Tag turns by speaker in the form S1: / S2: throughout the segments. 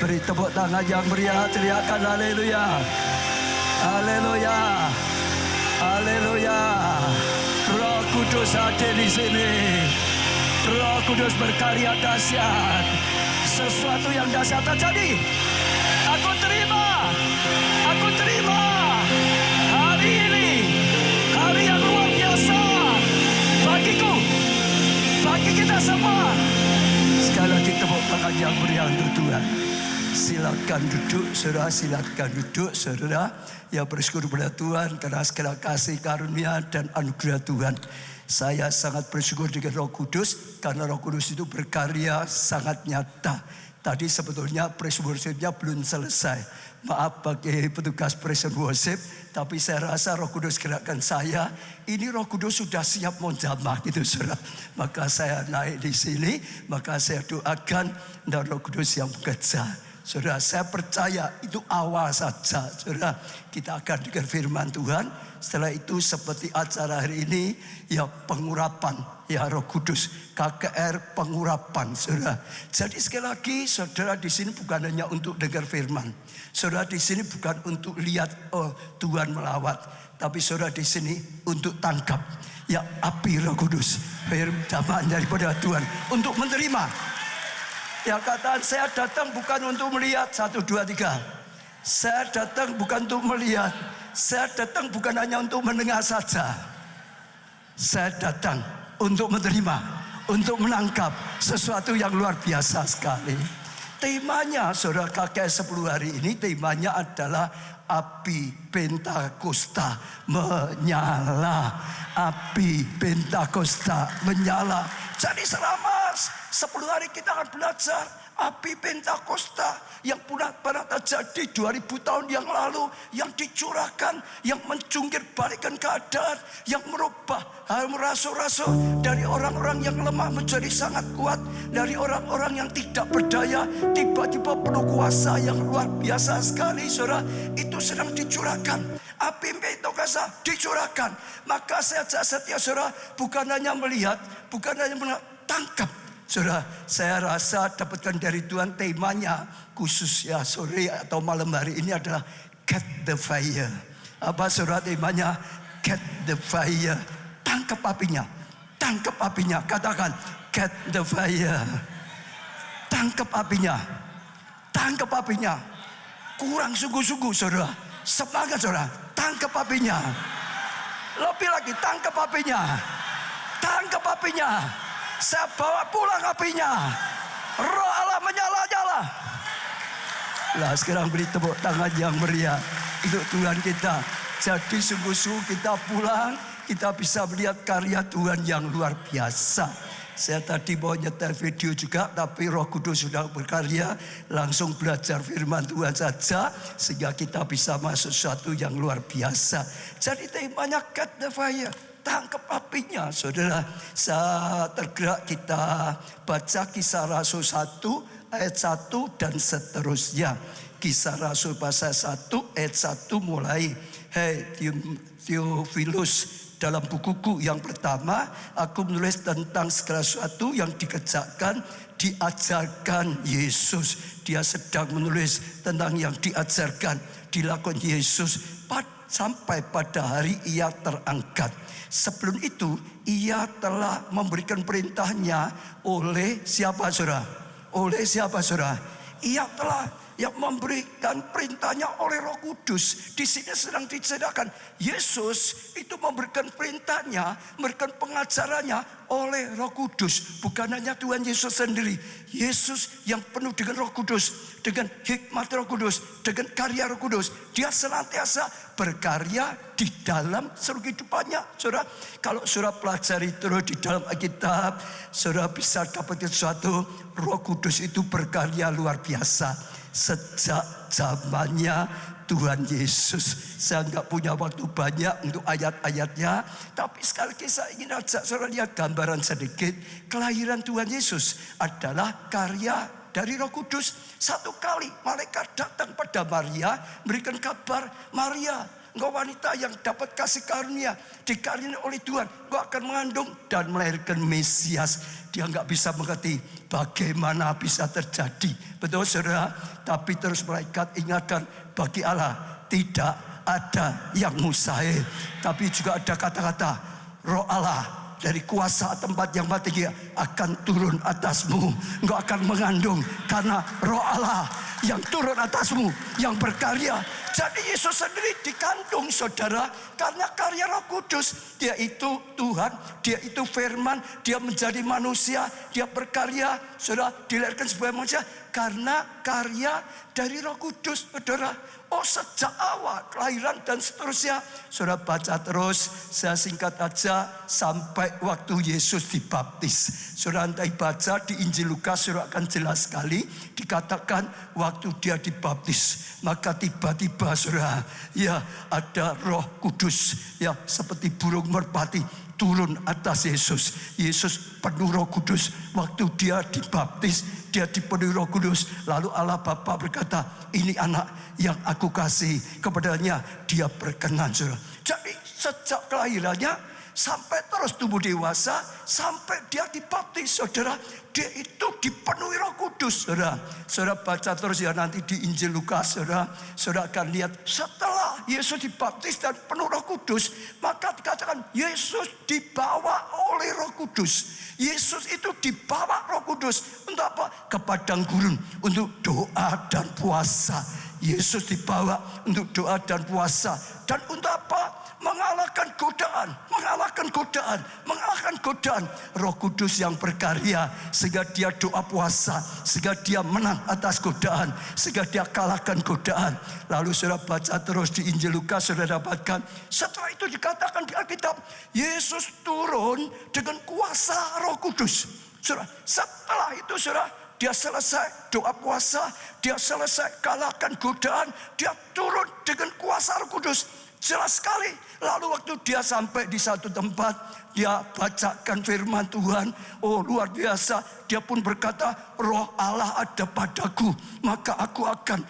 S1: Beri tepuk tangan yang meriah, teriakan haleluya. Haleluya. Haleluya. Roh Kudus hadir di sini. Roh Kudus berkarya dahsyat. Sesuatu yang dahsyat terjadi. Aku terima. Aku terima. Hari ini hari yang luar biasa bagiku, bagi kita semua. Sekali lagi tepuk tangan yang meriah untuk Tuhan. Silakan duduk, saudara. Silakan duduk, saudara. Ya, bersyukur kepada Tuhan karena segala kasih karunia dan anugerah Tuhan. Saya sangat bersyukur dengan Roh Kudus karena Roh Kudus itu berkarya sangat nyata. Tadi sebetulnya praise worship-nya belum selesai. Maaf bagi petugas praise and worship, tapi saya rasa Roh Kudus gerakkan saya. Ini Roh Kudus sudah siap menjamah gitu, saudara. Maka saya naik di sini, maka saya doakan dan Roh Kudus yang bekerja. Saudara, saya percaya itu awal saja. Saudara, kita akan dengar firman Tuhan. Setelah itu seperti acara hari ini, ya pengurapan, ya Roh Kudus, KKR pengurapan, saudara. Jadi sekali lagi, saudara di sini bukan hanya untuk dengar firman. Saudara di sini bukan untuk lihat Tuhan melawat, tapi saudara di sini untuk tangkap, ya api Roh Kudus, firman daripada Tuhan untuk menerima. Ya katakan, saya datang bukan untuk melihat, 1, 2, 3. Saya datang bukan untuk melihat. Saya datang bukan hanya untuk mendengar saja. Saya datang untuk menerima, untuk menangkap sesuatu yang luar biasa sekali. Temanya, saudara, KKR 10 hari ini, temanya adalah api Pentakosta menyala. Api Pentakosta menyala. Jadi selama 10 hari kita akan belajar api Pentakosta yang pernah terjadi 2000 tahun yang lalu, yang dicurahkan, yang mencungkir balikan keadaan, yang merubah rasul-rasul dari orang-orang yang lemah menjadi sangat kuat, dari orang-orang yang tidak berdaya tiba-tiba penuh kuasa yang luar biasa sekali, saudara. Itu sedang dicurahkan. Api Pentakosta dicurahkan. Maka saya setia, saudara, bukan hanya melihat, bukan hanya tangkap. Saudara, saya rasa dapatkan dari Tuhan temanya khusus ya sore atau malam hari ini adalah Catch the Fire. Apa saudara temanya? Catch the Fire. Tangkap apinya. Tangkap apinya. Katakan Catch the Fire. Tangkap apinya. Tangkap apinya. Kurang sungguh-sungguh, saudara. Semangat, saudara. Tangkap apinya. Lebih lagi, tangkap apinya. Tangkap apinya. Saya bawa pulang apinya. Roh Allah menyala-nyala. Lah sekarang beri tepuk tangan yang meriah untuk Tuhan kita. Jadi sungguh-sungguh kita pulang, kita bisa melihat karya Tuhan yang luar biasa. Saya tadi mau nyetel video juga, tapi Roh Kudus sudah berkarya. Langsung belajar firman Tuhan saja, sehingga kita bisa masuk sesuatu yang luar biasa. Jadi temanya Catch the Fire. Tangkap apinya, saudara. Saya tergerak kita baca Kisah Rasul 1 ayat 1 dan seterusnya. Kisah Rasul pasal 1 ayat 1 mulai. Hei Theophilus, dalam bukuku yang pertama aku menulis tentang segala sesuatu yang dikerjakan, diajarkan Yesus. Dia sedang menulis tentang yang diajarkan, dilakukan Yesus sampai pada hari ia terangkat. Sebelum itu ia telah memberikan perintahnya oleh siapa, saudara? Oleh siapa, saudara? Ia telah yang memberikan perintahnya oleh Roh Kudus. Di sini sedang diceritakan Yesus itu memberikan perintahnya, memberikan pengajarannya oleh Roh Kudus. Bukan hanya Tuhan Yesus sendiri. Yesus yang penuh dengan Roh Kudus, dengan hikmat Roh Kudus, dengan karya Roh Kudus. Dia senantiasa berkarya di dalam seluruh kehidupannya, saudara. Kalau saudara pelajari terus di dalam Alkitab, saudara bisa dapat sesuatu. Roh Kudus itu berkarya luar biasa. Sejak zamannya Tuhan Yesus. Saya nggak punya waktu banyak untuk ayat-ayatnya, tapi sekali lagi saya ingin ajak saudara lihat gambaran sedikit. Kelahiran Tuhan Yesus adalah karya dari Roh Kudus. Satu kali malaikat datang pada Maria, memberikan kabar, Maria, Engkau wanita yang dapat kasih karunia, dikaruniai oleh Tuhan. Engkau akan mengandung dan melahirkan Mesias. Dia nggak bisa mengerti bagaimana bisa terjadi. Betul saudara? Tapi terus malaikat ingatkan, bagi Allah tidak ada yang mustahil. Tapi juga ada kata-kata, Roh Allah dari kuasa tempat yang maha tinggi akan turun atasmu. Engkau akan mengandung karena Roh Allah yang turun atasmu, yang berkarya. Jadi Yesus sendiri dikandung saudara, karena karya Roh Kudus. Dia itu Tuhan, dia itu firman, dia menjadi manusia, dia berkarya. Saudara, dilahirkan sebagai manusia karena karya dari Roh Kudus, saudara. Oh, sejak awal kelahiran dan seterusnya. Saudara baca terus, saya singkat aja sampai waktu Yesus dibaptis. Saudara nanti baca di Injil Lukas, saudara akan jelas sekali. Dikatakan waktu dia dibaptis, maka tiba-tiba saudara, ya ada Roh Kudus, ya seperti burung merpati turun atas Yesus. Yesus penuh Roh Kudus. Waktu dia dibaptis, dia dipenuhi Roh Kudus. Lalu Allah Bapa berkata, ini anak yang aku kasih, kepadanya dia berkenan. Saudara. Jadi sejak kelahirannya sampai terus tumbuh dewasa, sampai dia dibaptis, saudara, dia itu dipenuhi Roh Kudus. Saudara, saudara baca terus ya nanti di Injil Lukas, saudara, saudara akan lihat setelah Yesus dibaptis dan penuh Roh Kudus, maka dikatakan Yesus dibawa oleh Roh Kudus. Yesus itu dibawa Roh Kudus untuk apa? Ke padang gurun untuk doa dan puasa. Yesus dibawa untuk doa dan puasa. Dan untuk apa? Mengalahkan godaan, mengalahkan godaan, mengalahkan godaan. Roh Kudus yang berkarya sehingga dia doa puasa, sehingga dia menang atas godaan, sehingga dia kalahkan godaan. Lalu saudara baca terus di Injil Lukas, saudara dapatkan setelah itu dikatakan di Alkitab, Yesus turun dengan kuasa Roh Kudus. Saudara, setelah itu saudara, dia selesai doa puasa, dia selesai kalahkan godaan, dia turun dengan kuasa Roh Kudus. Jelas sekali. Lalu waktu dia sampai di satu tempat, dia bacakan firman Tuhan. Oh, luar biasa. Dia pun berkata, Roh Allah ada padaku, maka aku akan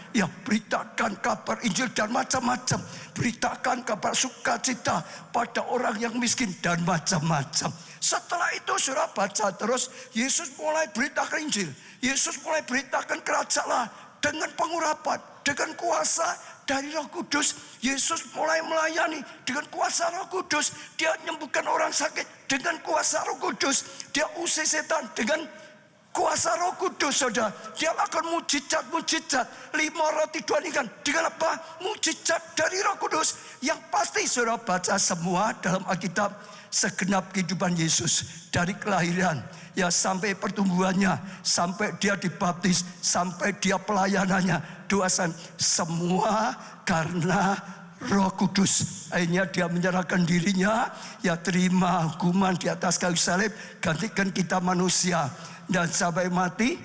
S1: beritakan kabar Injil dan macam-macam. Beritakan kabar sukacita pada orang yang miskin dan macam-macam. Setelah itu saudara baca terus, Yesus mulai beritakan Injil. Yesus mulai beritakan kerajaan Allah dengan pengurapan, dengan kuasa dari Roh Kudus. Yesus mulai melayani dengan kuasa Roh Kudus. Dia menyembuhkan orang sakit dengan kuasa Roh Kudus. Dia usir setan dengan kuasa Roh Kudus, saudara. Dia lakukan mujizat-mujizat. 5 roti 2 ikan dengan apa? Mujizat dari Roh Kudus. Yang pasti saudara baca semua dalam Alkitab, segenap kehidupan Yesus dari kelahiran sampai pertumbuhannya, sampai dia dibaptis, sampai dia pelayanannya, doasan semua karena Roh Kudus. Akhirnya dia menyerahkan dirinya, terima hukuman di atas kayu salib, gantikan kita manusia, dan sampai mati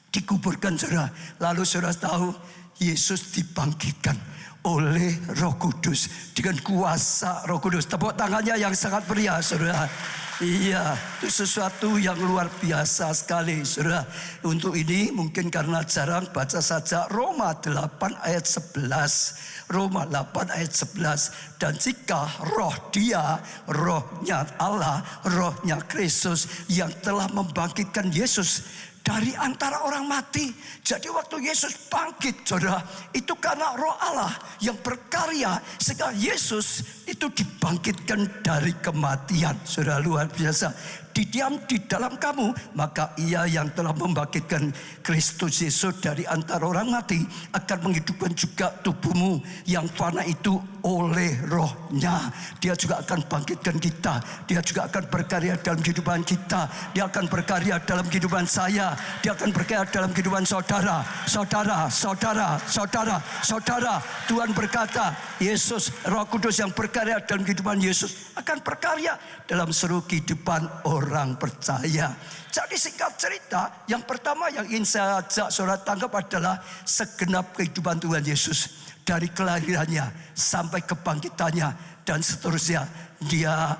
S1: dikuburkan, saudara. Lalu saudara tahu Yesus dibangkitkan oleh Roh Kudus dengan kuasa Roh Kudus. Tepuk tangannya yang sangat meriah, saudara. Iya, itu sesuatu yang luar biasa sekali, saudara. Untuk ini mungkin karena jarang baca saja Roma 8 ayat 11. Roma 8 ayat 11. Dan jika roh dia, rohnya Allah, rohnya Kristus yang telah membangkitkan Yesus dari antara orang mati. Jadi waktu Yesus bangkit, saudara, itu karena Roh Allah yang berkarya sehingga Yesus itu dibangkitkan dari kematian. Saudara, luar biasa. Didiam di dalam kamu, maka ia yang telah membangkitkan Kristus Yesus dari antara orang mati akan menghidupkan juga tubuhmu yang fana itu oleh rohnya. Dia juga akan bangkitkan kita. Dia juga akan berkarya dalam kehidupan kita. Dia akan berkarya dalam kehidupan saya. Dia akan berkarya dalam kehidupan saudara. Saudara. Tuhan berkata, Yesus, Roh Kudus yang berkarya dalam kehidupan Yesus akan berkarya dalam seluruh kehidupan orang percaya. Jadi singkat cerita, yang pertama yang ingin saya ajak saudara tangkap adalah segenap kehidupan Tuhan Yesus. Dari kelahirannya sampai kebangkitannya dan seterusnya. Dia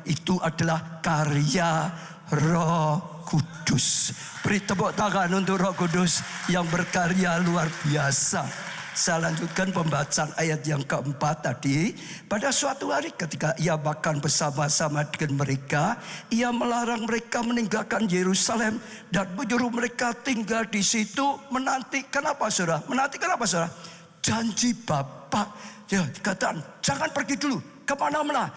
S1: itu adalah karya Roh Kudus. Beri tepuk tangan untuk Roh Kudus yang berkarya luar biasa. Saya lanjutkan pembacaan ayat yang keempat tadi. Pada suatu hari ketika ia makan bersama-sama dengan mereka, ia melarang mereka meninggalkan Yerusalem dan menyuruh mereka tinggal di situ menanti. Kenapa saudara? Menanti kenapa saudara? Janji Bapa. Ya, dikatakan jangan pergi dulu kemana-mana.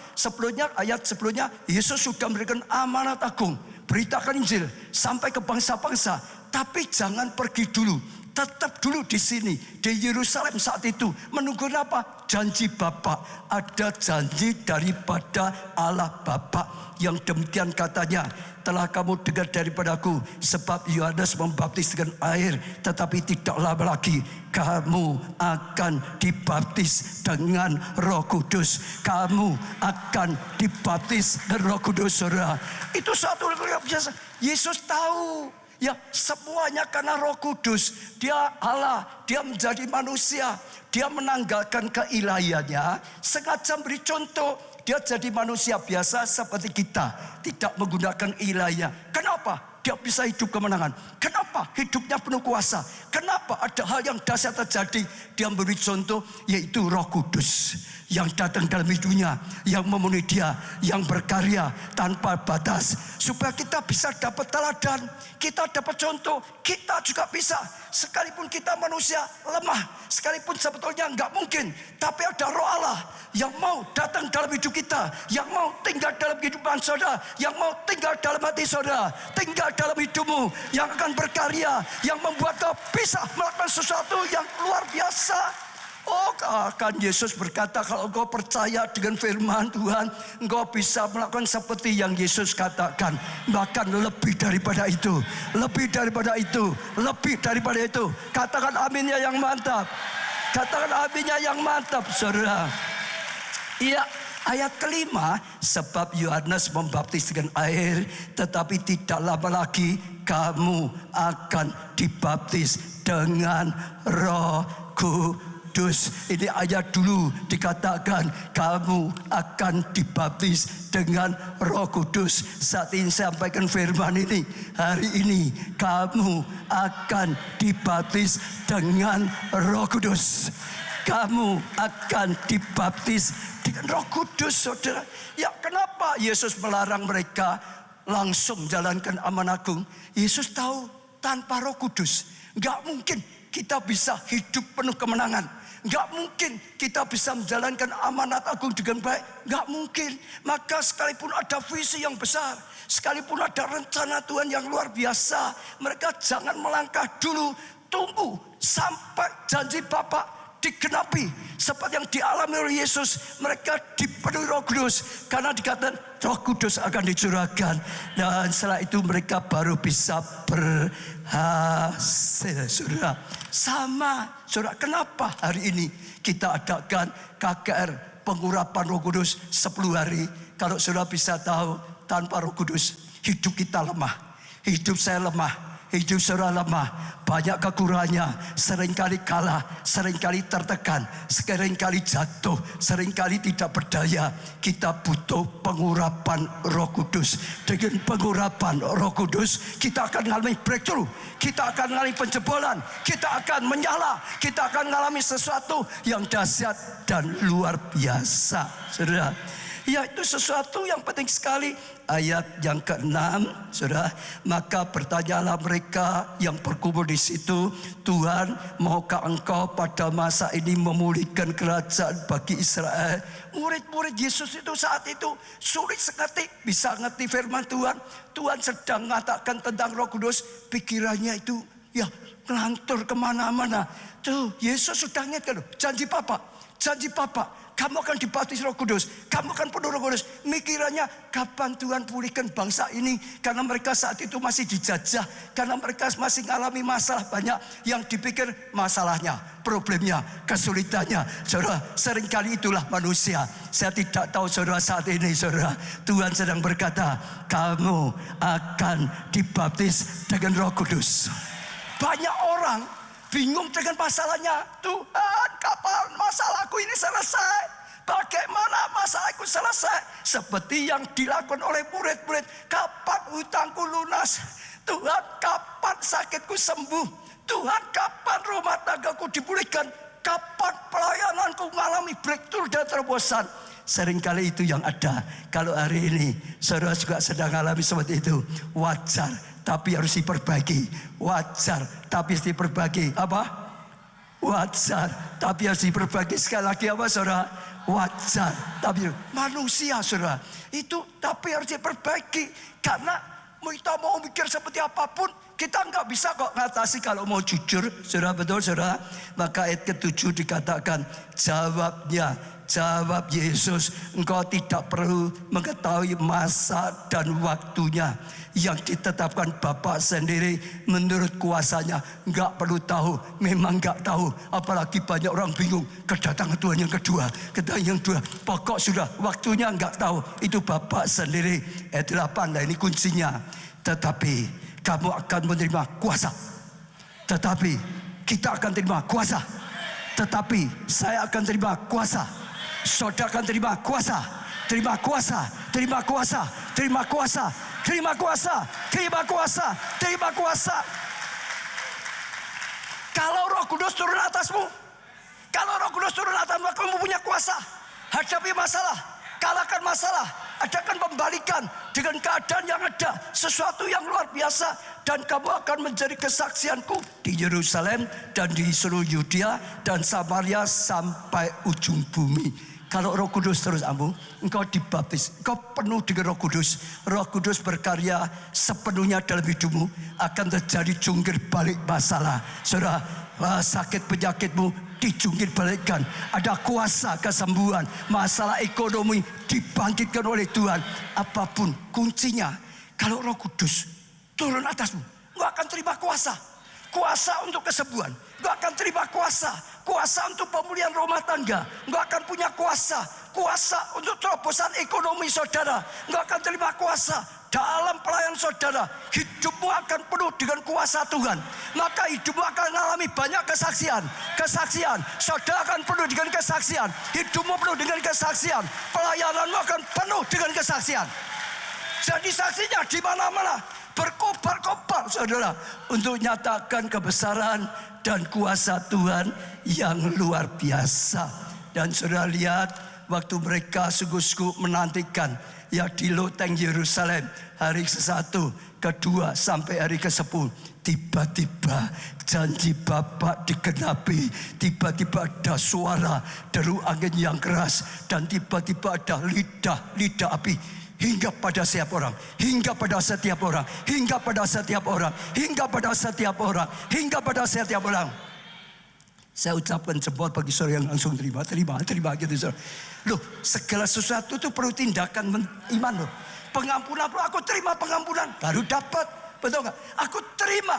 S1: Ayat sebelumnya Yesus sudah memberikan amanat agung, beritakan Injil sampai ke bangsa-bangsa. Tapi jangan pergi dulu, tetap dulu di sini di Yerusalem saat itu menunggu apa? Janji Bapa. Ada janji daripada Allah Bapa yang demikian katanya, telah kamu dengar daripadaku, sebab Yohanes membaptis dengan air, tetapi tidak lama lagi kamu akan dibaptis dengan Roh Kudus. Kamu akan dibaptis dengan Roh Kudus, saudara. Itu satu yang biasa. Yesus tahu. Ya, semuanya karena Roh Kudus. Dia Allah, dia menjadi manusia. Dia menanggalkan keilahiannya, sengaja beri contoh. Dia jadi manusia biasa seperti kita, tidak menggunakan ilahiyah. Kenapa? Dia bisa hidup kemenangan. Kenapa? Hidupnya penuh kuasa. Kenapa? Ada hal yang dahsyat terjadi. Dia memberi contoh, yaitu Roh Kudus yang datang dalam hidupnya, yang memenuhi dia, yang berkarya tanpa batas, supaya kita bisa dapat teladan, kita dapat contoh. Kita juga bisa, sekalipun kita manusia lemah, sekalipun sebetulnya nggak mungkin, tapi ada Roh Allah yang mau datang dalam hidup kita, yang mau tinggal dalam kehidupan saudara, yang mau tinggal dalam hati saudara, tinggal dalam hidupmu, yang akan berkarya, yang membuat kau bisa melakukan sesuatu yang luar biasa. Oh, akan Yesus berkata, kalau engkau percaya dengan firman Tuhan, engkau bisa melakukan seperti yang Yesus katakan. Bahkan lebih daripada itu. Lebih daripada itu. Lebih daripada itu. Katakan aminnya yang mantap. Katakan aminnya yang mantap, saudara. Iya, ayat kelima, sebab Yohanes membaptis dengan air, tetapi tidak lama lagi kamu akan dibaptis dengan Roh Kudus. Ini ayat dulu dikatakan kamu akan dibaptis dengan Roh Kudus. Saat ini saya sampaikan firman ini, hari ini kamu akan dibaptis dengan Roh Kudus. Kamu akan dibaptis dengan Roh Kudus, saudara. Ya, kenapa Yesus melarang mereka langsung jalankan amanat agung? Yesus tahu tanpa Roh Kudus nggak mungkin kita bisa hidup penuh kemenangan. Gak mungkin kita bisa menjalankan amanat agung dengan baik. Gak mungkin. Maka sekalipun ada visi yang besar, sekalipun ada rencana Tuhan yang luar biasa, mereka jangan melangkah dulu. Tunggu sampai janji Bapa digenapi. Seperti yang dialami oleh Yesus, mereka dipenuhi Roh Kudus. Karena dikatakan Roh Kudus akan dicurahkan. Dan setelah itu mereka baru bisa berhasil, saudara. Sama, saudara, kenapa hari ini kita adakan KKR pengurapan Roh Kudus 10 hari? Kalau saudara bisa tahu, tanpa Roh Kudus hidup kita lemah. Hidup saya lemah, hidup saudara lemah. Banyak kekurangannya, seringkali kalah, seringkali tertekan, seringkali jatuh, seringkali tidak berdaya. Kita butuh pengurapan Roh Kudus. Dengan pengurapan Roh Kudus, kita akan mengalami breakthrough. Kita akan mengalami penjebolan. Kita akan menyala. Kita akan mengalami sesuatu yang dahsyat dan luar biasa, saudara. Ya, itu sesuatu yang penting sekali. Ayat yang ke-6, saudara. Maka bertanyalah mereka yang berkumpul di situ, Tuhan, maukah engkau pada masa ini memulihkan kerajaan bagi Israel? Murid-murid Yesus itu saat itu sulit sekali bisa ngerti firman Tuhan. Tuhan sedang mengatakan tentang Roh Kudus, pikirannya itu ya ngelantur kemana-mana. Tuh, Yesus sudah ingatkan, janji Bapa, janji Bapa. Kamu akan dibaptis Roh Kudus. Kamu akan penuh Roh Kudus. Mikirannya kapan Tuhan pulihkan bangsa ini. Karena mereka saat itu masih dijajah. Karena mereka masih mengalami masalah banyak. Yang dipikir masalahnya, problemnya, kesulitannya. Saudara, seringkali itulah manusia. Saya tidak tahu saudara saat ini, saudara. Tuhan sedang berkata, kamu akan dibaptis dengan Roh Kudus. Banyak orang bingung dengan masalahnya. Tuhan, kapan masalahku ini selesai? Bagaimana masalahku selesai? Seperti yang dilakukan oleh murid-murid. Kapan hutangku lunas? Tuhan, kapan sakitku sembuh? Tuhan, kapan rumah tanggaku dipulihkan? kapan pelayananku mengalami breakthrough dan terobosan? Seringkali itu yang ada. Kalau hari ini saudara juga sedang alami seperti itu, wajar, tapi harus diperbaiki. Wajar, tapi harus diperbaiki. Apa? Wajar, tapi harus diperbaiki. Sekali lagi apa saudara? Wajar, tapi manusia saudara itu tapi harus diperbaiki. Karena kita mau mikir seperti apapun, kita nggak bisa kok ngatasi kalau mau jujur. Saudara, betul saudara? Maka ayat ke-7 dikatakan, jawab Yesus, engkau tidak perlu mengetahui masa dan waktunya yang ditetapkan Bapa sendiri menurut kuasanya. Enggak perlu tahu, memang enggak tahu. Apalagi banyak orang bingung, kedatangan Tuhan yang kedua, kedatangan yang kedua. Pokok sudah waktunya enggak tahu, itu Bapa sendiri. Ayat 8, nah ini kuncinya. Tetapi kamu akan menerima kuasa. Tetapi kita akan terima kuasa. Tetapi saya akan terima kuasa. Saudara akan terima kuasa. Terima kuasa. Terima kuasa. Terima kuasa. Terima kuasa. Terima kuasa. Terima kuasa. Kalau Roh Kudus turun atasmu, kalau Roh Kudus turun atasmu, kamu punya kuasa. Hadapi masalah, kalahkan masalah, adakan pembalikan dengan keadaan yang ada, sesuatu yang luar biasa, dan kamu akan menjadi kesaksianku di Yerusalem dan di seluruh Yudea dan Samaria sampai ujung bumi. Kalau Roh Kudus terus engkau dibaptis, engkau penuh dengan Roh Kudus. Roh Kudus berkarya sepenuhnya dalam hidupmu, akan terjadi jungkir balik masalah. Saudara, sakit penyakitmu dijungkir balikkan. Ada kuasa kesembuhan, masalah ekonomi dibangkitkan oleh Tuhan. Apapun kuncinya, kalau Roh Kudus turun atasmu, engkau akan terima kuasa. Kuasa untuk kesembuhan, engkau akan terima kuasa. Kuasa untuk pemulihan rumah tangga, engkau akan punya kuasa. Kuasa untuk terobosan ekonomi saudara, engkau akan terima kuasa. Dalam pelayan saudara, hidupmu akan penuh dengan kuasa Tuhan. Maka hidupmu akan mengalami banyak kesaksian. Kesaksian, saudara akan penuh dengan kesaksian. Hidupmu penuh dengan kesaksian. Pelayananmu akan penuh dengan kesaksian. Jadi saksinya di mana-mana, berkobar-kobar saudara, untuk nyatakan kebesaran dan kuasa Tuhan yang luar biasa. Dan saudara lihat, waktu mereka sungguh-sungguh menantikan ya di loteng Yerusalem hari ke-1, ke-2 sampai hari ke-10, tiba-tiba janji Bapa digenapi. Tiba-tiba ada suara deru angin yang keras, dan tiba-tiba ada lidah api. Hingga pada setiap orang, hingga pada setiap orang, hingga pada setiap orang, hingga pada setiap orang, hingga pada setiap orang. Saya ucapkan jempol bagi saudara yang langsung terima gitu saudara. Loh, segala sesuatu itu perlu tindakan iman loh. Pengampunan, aku terima pengampunan, baru dapat, betul nggak? Aku terima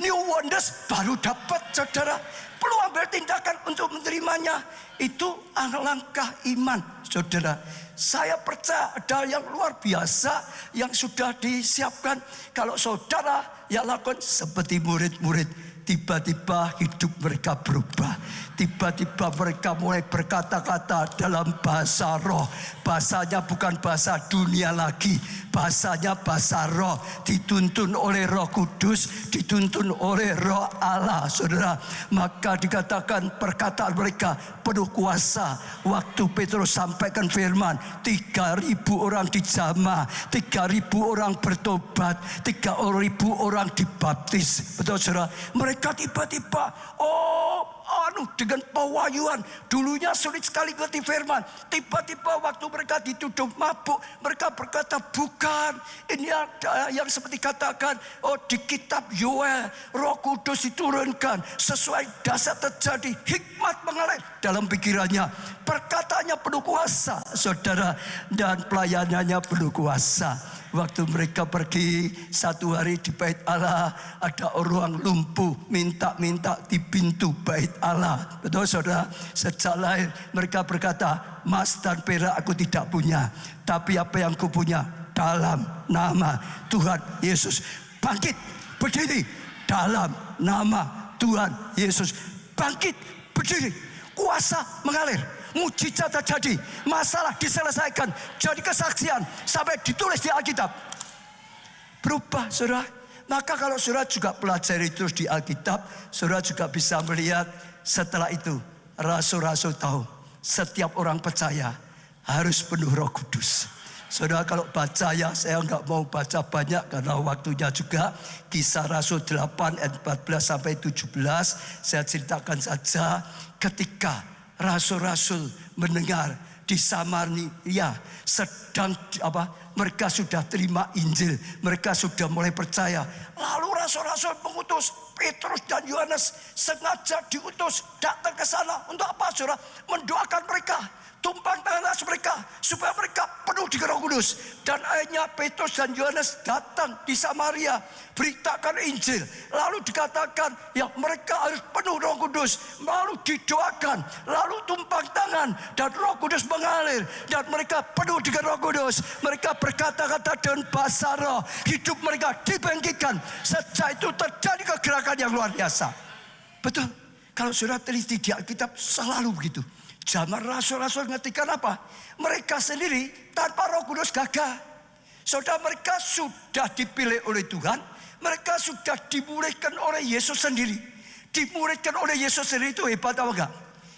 S1: new wonders, baru dapat saudara. Perlu ambil tindakan untuk menerimanya. Itu langkah iman saudara. Saya percaya ada yang luar biasa yang sudah disiapkan. Kalau saudara yang lakukan seperti murid-murid, tiba-tiba hidup mereka berubah. Tiba-tiba mereka mulai berkata-kata dalam bahasa roh. Bahasanya bukan bahasa dunia lagi, bahasanya bahasa roh. Dituntun oleh Roh Kudus, dituntun oleh Roh Allah saudara. Maka dikatakan perkataan mereka penuh kuasa. Waktu Petrus sampaikan firman, 3.000 orang dijamah, 3.000 orang bertobat, 3.000 orang dibaptis. Betul saudara? Mereka tiba-tiba dengan pewahyuan. Dulunya sulit sekali ngerti firman. Tiba-tiba waktu mereka dituduh mabuk, mereka berkata, bukan, ini ada yang seperti katakan, di kitab Yoel, Roh Kudus diturunkan, sesuai dasar terjadi, hikmat mengalir dalam pikirannya. Perkataannya penuh kuasa saudara, dan pelayanannya penuh kuasa. Waktu mereka pergi satu hari di bait Allah, ada orang lumpuh minta-minta di pintu bait Allah. Betul saudara? Sejak lahir mereka berkata, emas dan perak aku tidak punya, tapi apa yang ku punya, dalam nama Tuhan Yesus bangkit berdiri. Dalam nama Tuhan Yesus bangkit berdiri. Kuasa mengalir, mujizat terjadi, masalah diselesaikan, jadi kesaksian sampai ditulis di Alkitab. Berubah saudara. Maka kalau saudara juga pelajari terus di Alkitab, saudara juga bisa melihat setelah itu rasul-rasul tahu setiap orang percaya harus penuh Roh Kudus. Saudara kalau baca ya, saya nggak mau baca banyak karena waktunya juga. Kisah Rasul 8 ayat 14 sampai 17 saya ceritakan saja. Ketika rasul-rasul mendengar di Samaria sedang mereka sudah terima Injil, mereka sudah mulai percaya. Lalu rasul-rasul mengutus Petrus dan Yohanes, sengaja diutus datang ke sana untuk apa, saudara? Mendoakan mereka, tumpang tangan atas mereka supaya mereka penuh dengan Roh Kudus. Dan akhirnya Petrus dan Yohanes datang di Samaria, beritakan Injil. Lalu dikatakan ya mereka harus penuh Roh Kudus. Lalu didoakan, lalu tumpang tangan dan Roh Kudus mengalir dan mereka penuh dengan Roh Kudus. Mereka berkata-kata dengan bahasa roh, hidup mereka dibangkitkan. Sejak itu terjadi kegerakan yang luar biasa. Betul, kalau saudara teliti di Alkitab selalu begitu. Zaman rasul-rasul ngertikan apa? Mereka sendiri tanpa Roh Kudus gagah. Saudara, mereka sudah dipilih oleh Tuhan. Mereka sudah dimuridkan oleh Yesus sendiri. Dimuridkan oleh Yesus sendiri itu hebat apa enggak?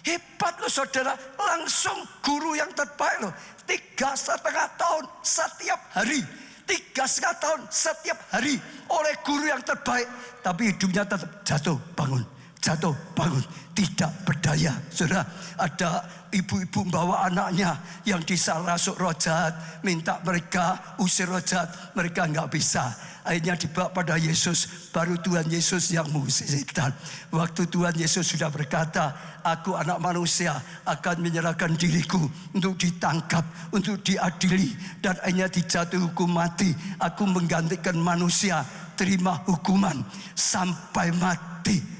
S1: Hebat loh saudara. Langsung guru yang terbaik loh. 3,5 tahun setiap hari. 3,5 tahun setiap hari oleh guru yang terbaik. Tapi hidupnya tetap jatuh bangun. Jatuh bangun. Tidak berdaya. Saudara, ada ibu-ibu membawa anaknya yang disarasuk roh jahat, minta mereka usir roh jahat, mereka nggak bisa. Akhirnya dibawa pada Yesus, baru Tuhan Yesus yang mengusir setan. Waktu Tuhan Yesus sudah berkata, aku anak manusia akan menyerahkan diriku untuk ditangkap, untuk diadili, dan akhirnya dijatuhi hukum mati. Aku menggantikan manusia terima hukuman sampai mati.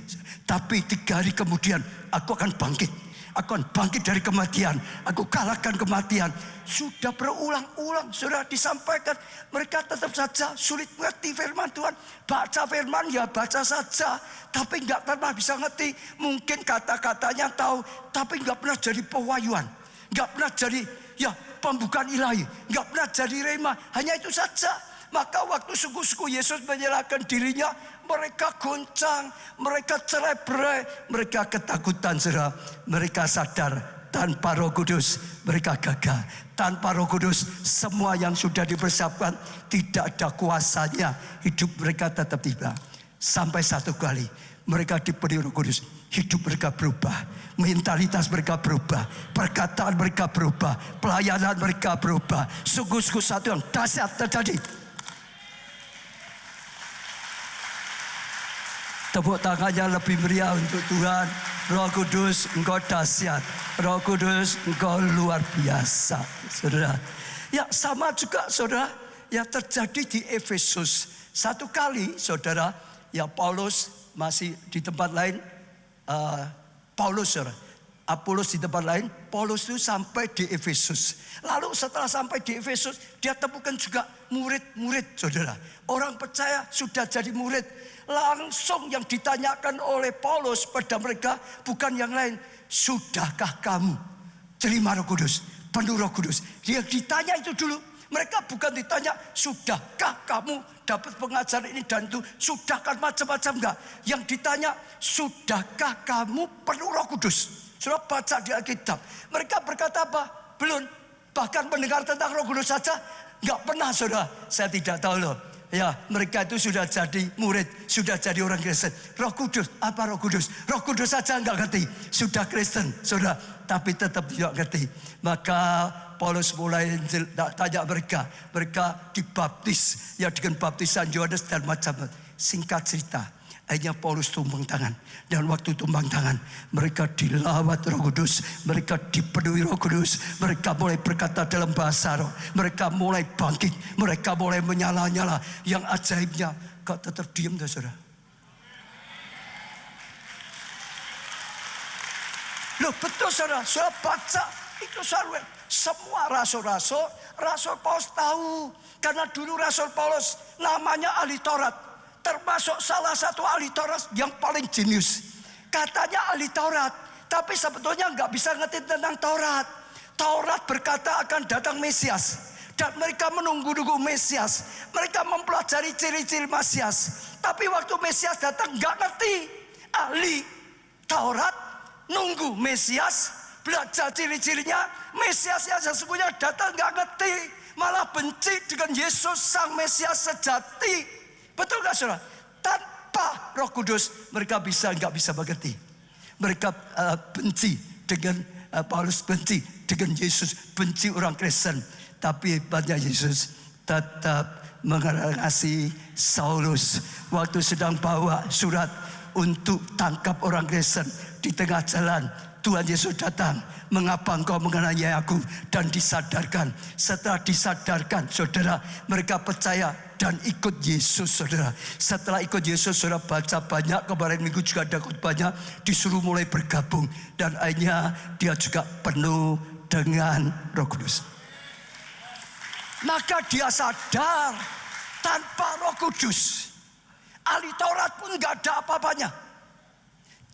S1: Tapi 3 hari kemudian aku akan bangkit. Aku akan bangkit dari kematian. Aku kalahkan kematian. Sudah berulang-ulang sudah disampaikan. Mereka tetap saja sulit mengerti firman Tuhan. Baca firman ya baca saja. Tapi nggak pernah bisa ngerti. Mungkin kata-katanya tahu. Tapi nggak pernah jadi pewahyuan. Nggak pernah jadi ya pembukaan ilahi. Nggak pernah jadi rema. Hanya itu saja. Maka waktu suku-suku Yesus menyerahkan dirinya, mereka goncang, mereka cerai-berai, mereka ketakutan, saudara. Mereka sadar tanpa Roh Kudus mereka gagal. Tanpa Roh Kudus semua yang sudah dipersiapkan tidak ada kuasanya. Hidup mereka tetap tiba. Sampai satu kali mereka diberi Roh Kudus, hidup mereka berubah, mentalitas mereka berubah, perkataan mereka berubah, pelayanan mereka berubah. Sungguh-sungguh satu yang dahsyat terjadi. Tepuk tangannya lebih meriah untuk Tuhan. Roh Kudus, engkau dahsyat. Roh Kudus, engkau luar biasa, saudara. Ya sama juga saudara yang terjadi di Efesus. Satu kali saudara, ya Paulus masih di tempat lain. Paulus saudara, Apolos di tempat lain, Paulus itu sampai di Efesus. Lalu setelah sampai di Efesus, dia temukan juga murid-murid saudara. Orang percaya sudah jadi murid. Langsung yang ditanyakan oleh Paulus pada mereka bukan yang lain. Sudahkah kamu terima Roh Kudus, penuh Roh Kudus? Dia ditanya itu dulu. Mereka bukan ditanya, sudahkah kamu dapat pengajaran ini dan itu? Sudahkah macam-macam enggak? Yang ditanya, sudahkah kamu penuh Roh Kudus? Sudah baca di Alkitab. Mereka berkata apa? Belum. Bahkan mendengar tentang Roh Kudus saja enggak pernah, saudara. Saya tidak tahu loh. Ya, mereka itu sudah jadi murid, sudah jadi orang Kristen. Roh Kudus, apa Roh Kudus? Roh Kudus saja enggak ngerti. Sudah Kristen, saudara, tapi tetap tidak ngerti. Maka Paulus mulai tanya mereka. Mereka dibaptis, ya dengan baptisan Yohanes dan macam-macam. Singkat cerita, akhirnya Paulus tumpang tangan. Dan waktu tumpang tangan, mereka dilawat Roh Kudus. Mereka dipenuhi Roh Kudus. Mereka mulai berkata dalam bahasa roh. Mereka mulai bangkit. Mereka mulai menyala-nyala. Yang ajaibnya, kok tetap diam tuh saudara. Loh betul saudara, saudara baca. Itu saudara, semua rasul-rasul, Rasul Paulus tahu. Karena dulu Rasul Paulus namanya ahli Taurat. Termasuk salah satu ahli Taurat yang paling jenius. Katanya ahli Taurat, tapi sebetulnya nggak bisa ngerti tentang Taurat. Taurat berkata akan datang Mesias. Dan mereka menunggu-nunggu Mesias. Mereka mempelajari ciri-ciri Mesias. Tapi waktu Mesias datang gak ngerti. Ahli Taurat nunggu Mesias, belajar ciri-cirinya. Mesias yang sesungguhnya datang gak ngerti, malah benci dengan Yesus sang Mesias sejati. Betul gak saudara? Tanpa Roh Kudus mereka gak bisa mengerti. Mereka benci dengan Paulus, benci dengan Yesus, benci orang Kristen. Tapi hebatnya Yesus tetap mengasihi Saulus. Waktu sedang bawa surat untuk tangkap orang Kristen di tengah jalan, Tuhan Yesus datang. Mengapa engkau menganiaya aku? Dan disadarkan. Setelah disadarkan, saudara, mereka percaya dan ikut Yesus, saudara. Setelah ikut Yesus, saudara, baca banyak. Kemarin minggu juga ada banyak. Disuruh mulai bergabung. Dan akhirnya dia juga penuh dengan Roh Kudus. Maka dia sadar, tanpa Roh Kudus ahli Taurat pun gak ada apa-apanya.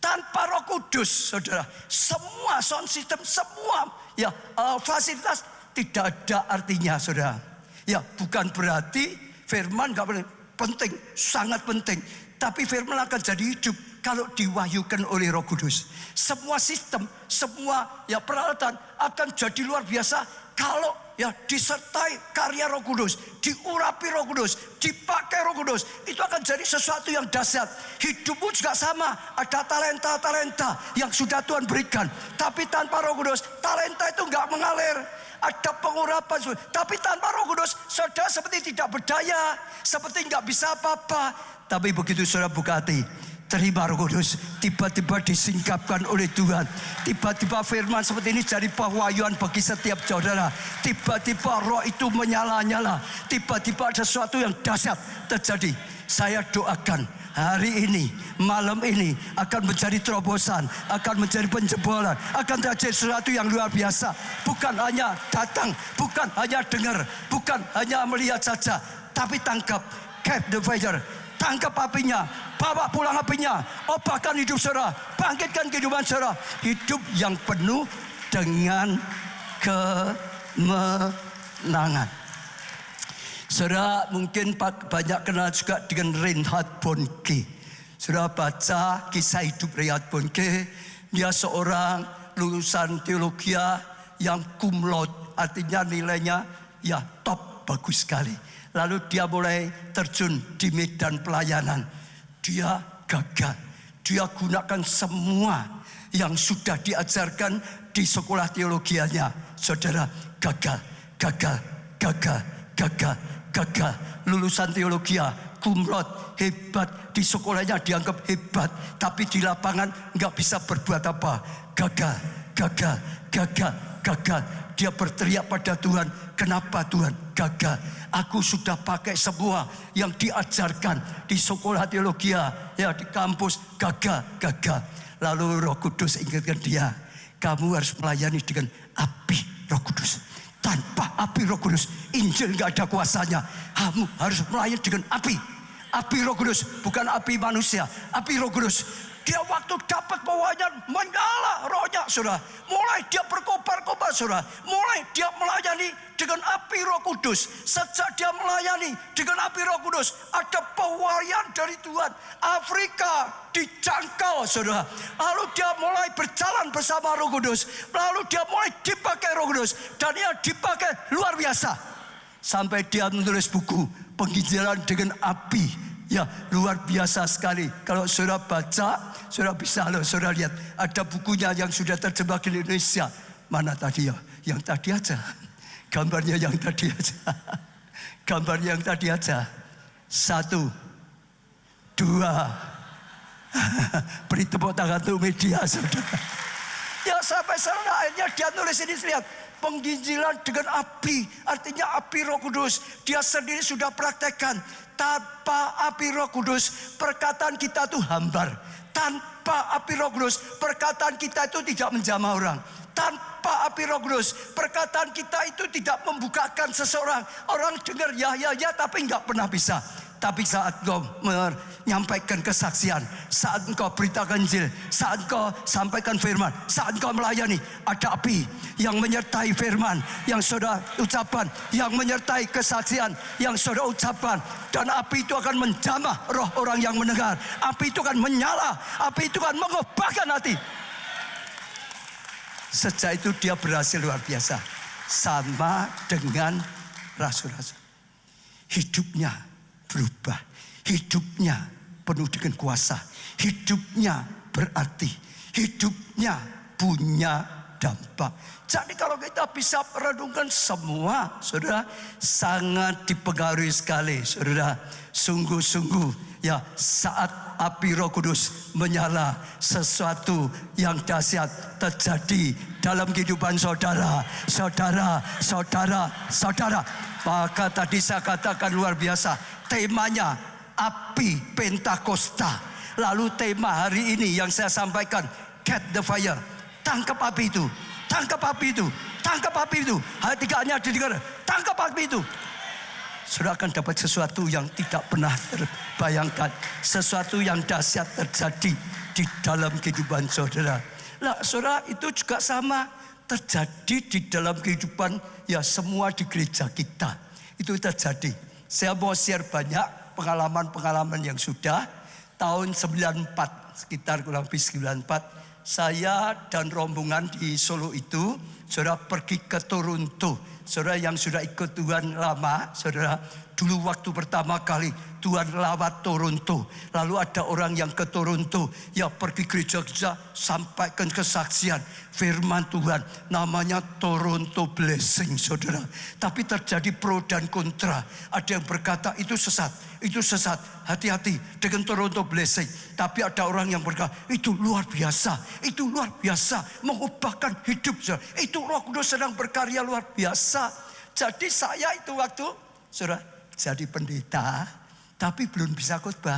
S1: Tanpa Roh Kudus, saudara, semua sound system, semua fasilitas tidak ada artinya, saudara. Ya, bukan berarti firman gak penting, sangat penting. Tapi firman akan jadi hidup kalau diwahyukan oleh Roh Kudus. Semua sistem, semua peralatan akan jadi luar biasa kalau disertai karya Roh Kudus, diurapi Roh Kudus, dipakai Roh Kudus. Itu akan jadi sesuatu yang dahsyat. Hidupmu juga sama, ada talenta-talenta yang sudah Tuhan berikan. Tapi tanpa Roh Kudus, talenta itu gak mengalir. Ada pengurapan, tapi tanpa Roh Kudus, saudara seperti tidak berdaya, seperti gak bisa apa-apa. Tapi begitu saudara buka hati, terima Roh Kudus, tiba-tiba disingkapkan oleh Tuhan. Tiba-tiba firman seperti ini jadi pewahyuan bagi setiap saudara. Tiba-tiba roh itu menyala-nyala. Tiba-tiba ada sesuatu yang dahsyat terjadi. Saya doakan hari ini, malam ini akan menjadi terobosan, akan menjadi penjebolan, akan terjadi sesuatu yang luar biasa. Bukan hanya datang, bukan hanya dengar, bukan hanya melihat saja, tapi tangkap, catch the fire. Tangkap apinya, bawa pulang apinya, obahkan hidup saudara, bangkitkan kehidupan saudara. Hidup yang penuh dengan kemenangan. Saudara mungkin banyak kenal juga dengan Reinhard Bonnke. Saudara baca kisah hidup Reinhard Bonnke. Dia seorang lulusan teologi yang cum laude, artinya nilainya top, bagus sekali. Lalu dia mulai terjun di medan pelayanan. Dia gagal. Dia gunakan semua yang sudah diajarkan di sekolah teologianya. Saudara, gagal. Lulusan teologi, cum laude, hebat. Di sekolahnya dianggap hebat. Tapi di lapangan nggak bisa berbuat apa. Gagal. Dia berteriak pada Tuhan, kenapa Tuhan gagal? Aku sudah pakai semua yang diajarkan di sekolah teologi, di kampus, gagal. Lalu Roh Kudus ingatkan dia, kamu harus melayani dengan api Roh Kudus. Tanpa api Roh Kudus, Injil gak ada kuasanya. Kamu harus melayani dengan api Roh Kudus, bukan api manusia, api Roh Kudus. Dia waktu dapat pewahyuan menyala rohnya, saudara. Mulai dia berkobar-kobar, saudara. Mulai dia melayani dengan api Roh Kudus. Sejak dia melayani dengan api Roh Kudus, ada pewahyuan dari Tuhan. Afrika dijangkau, saudara. Lalu dia mulai berjalan bersama Roh Kudus. Lalu dia mulai dipakai Roh Kudus. Dan dia dipakai luar biasa. Sampai dia menulis buku Penginjilan dengan Api. Ya, luar biasa sekali. Kalau saudara baca, saudara bisa saudara lihat. Ada bukunya yang sudah terjemah ke Indonesia. Mana tadi ya? Yang tadi aja. Gambarnya yang tadi aja. Gambarnya yang tadi aja. 1, 2. Beri tepuk tangan untuk media, saudara. Ya, sampai saudara akhirnya dia nulis ini, lihat. Penginjilan dengan api, artinya api Roh Kudus. Dia sendiri sudah praktekkan. Tanpa api Roh Kudus, perkataan kita itu hambar. Tanpa api Roh Kudus, perkataan kita itu tidak menjamah orang. Tanpa api Roh Kudus, perkataan kita itu tidak membukakan seseorang. Orang dengar ya tapi nggak pernah bisa. Tapi saat engkau menyampaikan kesaksian, saat engkau beritakan Injil, saat engkau sampaikan firman, saat engkau melayani, ada api yang menyertai firman yang saudara ucapkan, yang menyertai kesaksian yang saudara ucapkan. Dan api itu akan menjamah roh orang yang mendengar. Api itu akan menyala, api itu akan mengubahkan hati. Sejak itu dia berhasil luar biasa. Sama dengan rasul-rasul. Hidupnya berubah. Hidupnya penuh dengan kuasa. Hidupnya berarti. Hidupnya punya dampak. Jadi kalau kita bisa renungkan semua, saudara, sangat dipengaruhi sekali, saudara. Sungguh-sungguh ya, saat api Roh Kudus menyala, sesuatu yang dahsyat terjadi dalam kehidupan saudara. Maka tadi saya katakan luar biasa. Temanya api Pentakosta. Lalu tema hari ini yang saya sampaikan, Get the Fire. Tangkap api itu. Tangkap api itu. Tangkap api itu. Ayat 3-nya didengar. Tangkap api itu. Saudara akan dapat sesuatu yang tidak pernah terbayangkan. Sesuatu yang dahsyat terjadi di dalam kehidupan saudara. Nah, saudara, itu juga sama terjadi di dalam kehidupan ya semua di gereja kita. Itu terjadi. Saya mau share banyak pengalaman-pengalaman yang sudah. Tahun 94, sekitar kurang lebih 94. Saya dan rombongan di Solo itu, saudara, pergi ke Toronto. Saudara yang sudah ikut Tuhan lama, saudara, dulu waktu pertama kali Tuhan lewat Toronto. Lalu ada orang yang ke Toronto, ya pergi gereja-gereja, sampaikan kesaksian firman Tuhan. Namanya Toronto Blessing, saudara. Tapi terjadi pro dan kontra. Ada yang berkata itu sesat, itu sesat. Hati-hati dengan Toronto Blessing. Tapi ada orang yang berkata itu luar biasa, itu luar biasa, mengubahkan hidup. Saudara. Itu Roh Kudus sedang berkarya luar biasa. Jadi saya itu waktu, saudara, jadi pendeta, tapi belum bisa khotbah.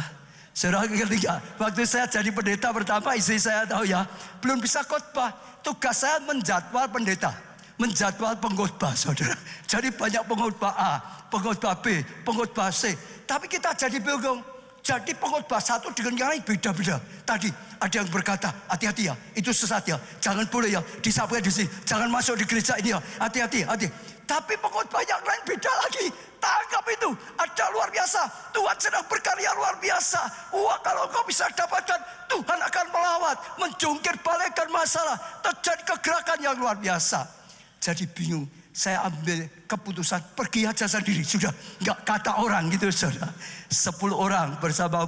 S1: Saudara ngerti gak? Waktu saya jadi pendeta pertama, istri saya tahu ya, belum bisa khotbah. Tugas saya menjadwal pendeta, menjadwal pengkhotbah, saudara. Jadi banyak pengkhotbah A, pengkhotbah B, pengkhotbah C. Tapi kita jadi bingung. Jadi pengkhotbah satu dengan yang lain beda-beda. Tadi ada yang berkata, hati-hati ya, itu sesat ya, jangan boleh ya, disampaikan di sini, jangan masuk di gereja ini ya, hati-hati, hati. Tapi pengkhotbah yang lain beda lagi. Tangkap itu, ada luar biasa. Tuhan sedang berkarya luar biasa. Wah, kalau kau bisa dapatkan, Tuhan akan melawat, menjungkir balikkan masalah, terjadi kegerakan yang luar biasa. Jadi bingung. Saya ambil keputusan pergi aja sendiri, sudah nggak kata orang gitu, saudara. 10 orang bersama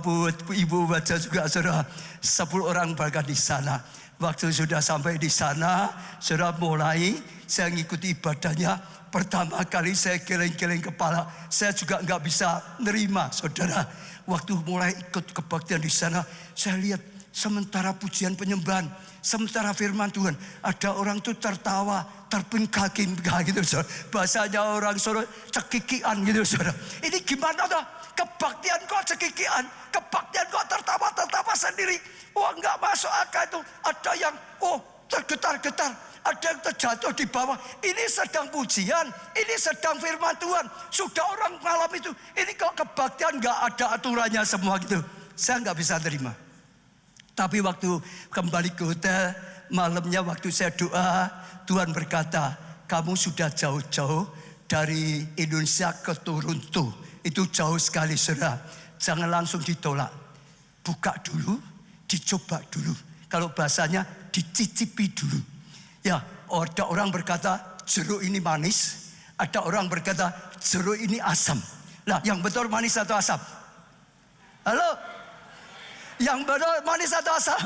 S1: ibu baca juga, saudara. 10 orang bahkan di sana. Waktu sudah sampai di sana, saudara, mulai saya ngikuti ibadahnya. Pertama kali saya geleng-geleng kepala, saya juga nggak bisa nerima, saudara. Waktu mulai ikut kebaktian di sana, saya lihat sementara pujian penyembahan, sementara firman Tuhan, ada orang tuh tertawa, terpingkak-pingkak gitu, saudara. Bahasanya orang Solo cekikian gitu, saudara. Ini gimana toh? Kebaktian kok cekikian, kebaktian kok tertawa sendiri. Wah, nggak masuk akal itu. Ada yang tergetar-getar, ada yang terjatuh di bawah. Ini sedang pujian, ini sedang firman Tuhan. Sudah orang malam itu, ini kok kebaktian nggak ada aturannya semua gitu. Saya nggak bisa terima. Tapi waktu kembali ke hotel, malamnya waktu saya doa, Tuhan berkata, kamu sudah jauh-jauh dari Indonesia ke Toronto. Itu jauh sekali, saudara. Jangan langsung ditolak. Buka dulu, dicoba dulu. Kalau bahasanya dicicipi dulu. Ya, ada orang berkata jeruk ini manis. Ada orang berkata jeruk ini asam. Lah, yang betul manis atau asam? Halo? Yang betul manis atau asam?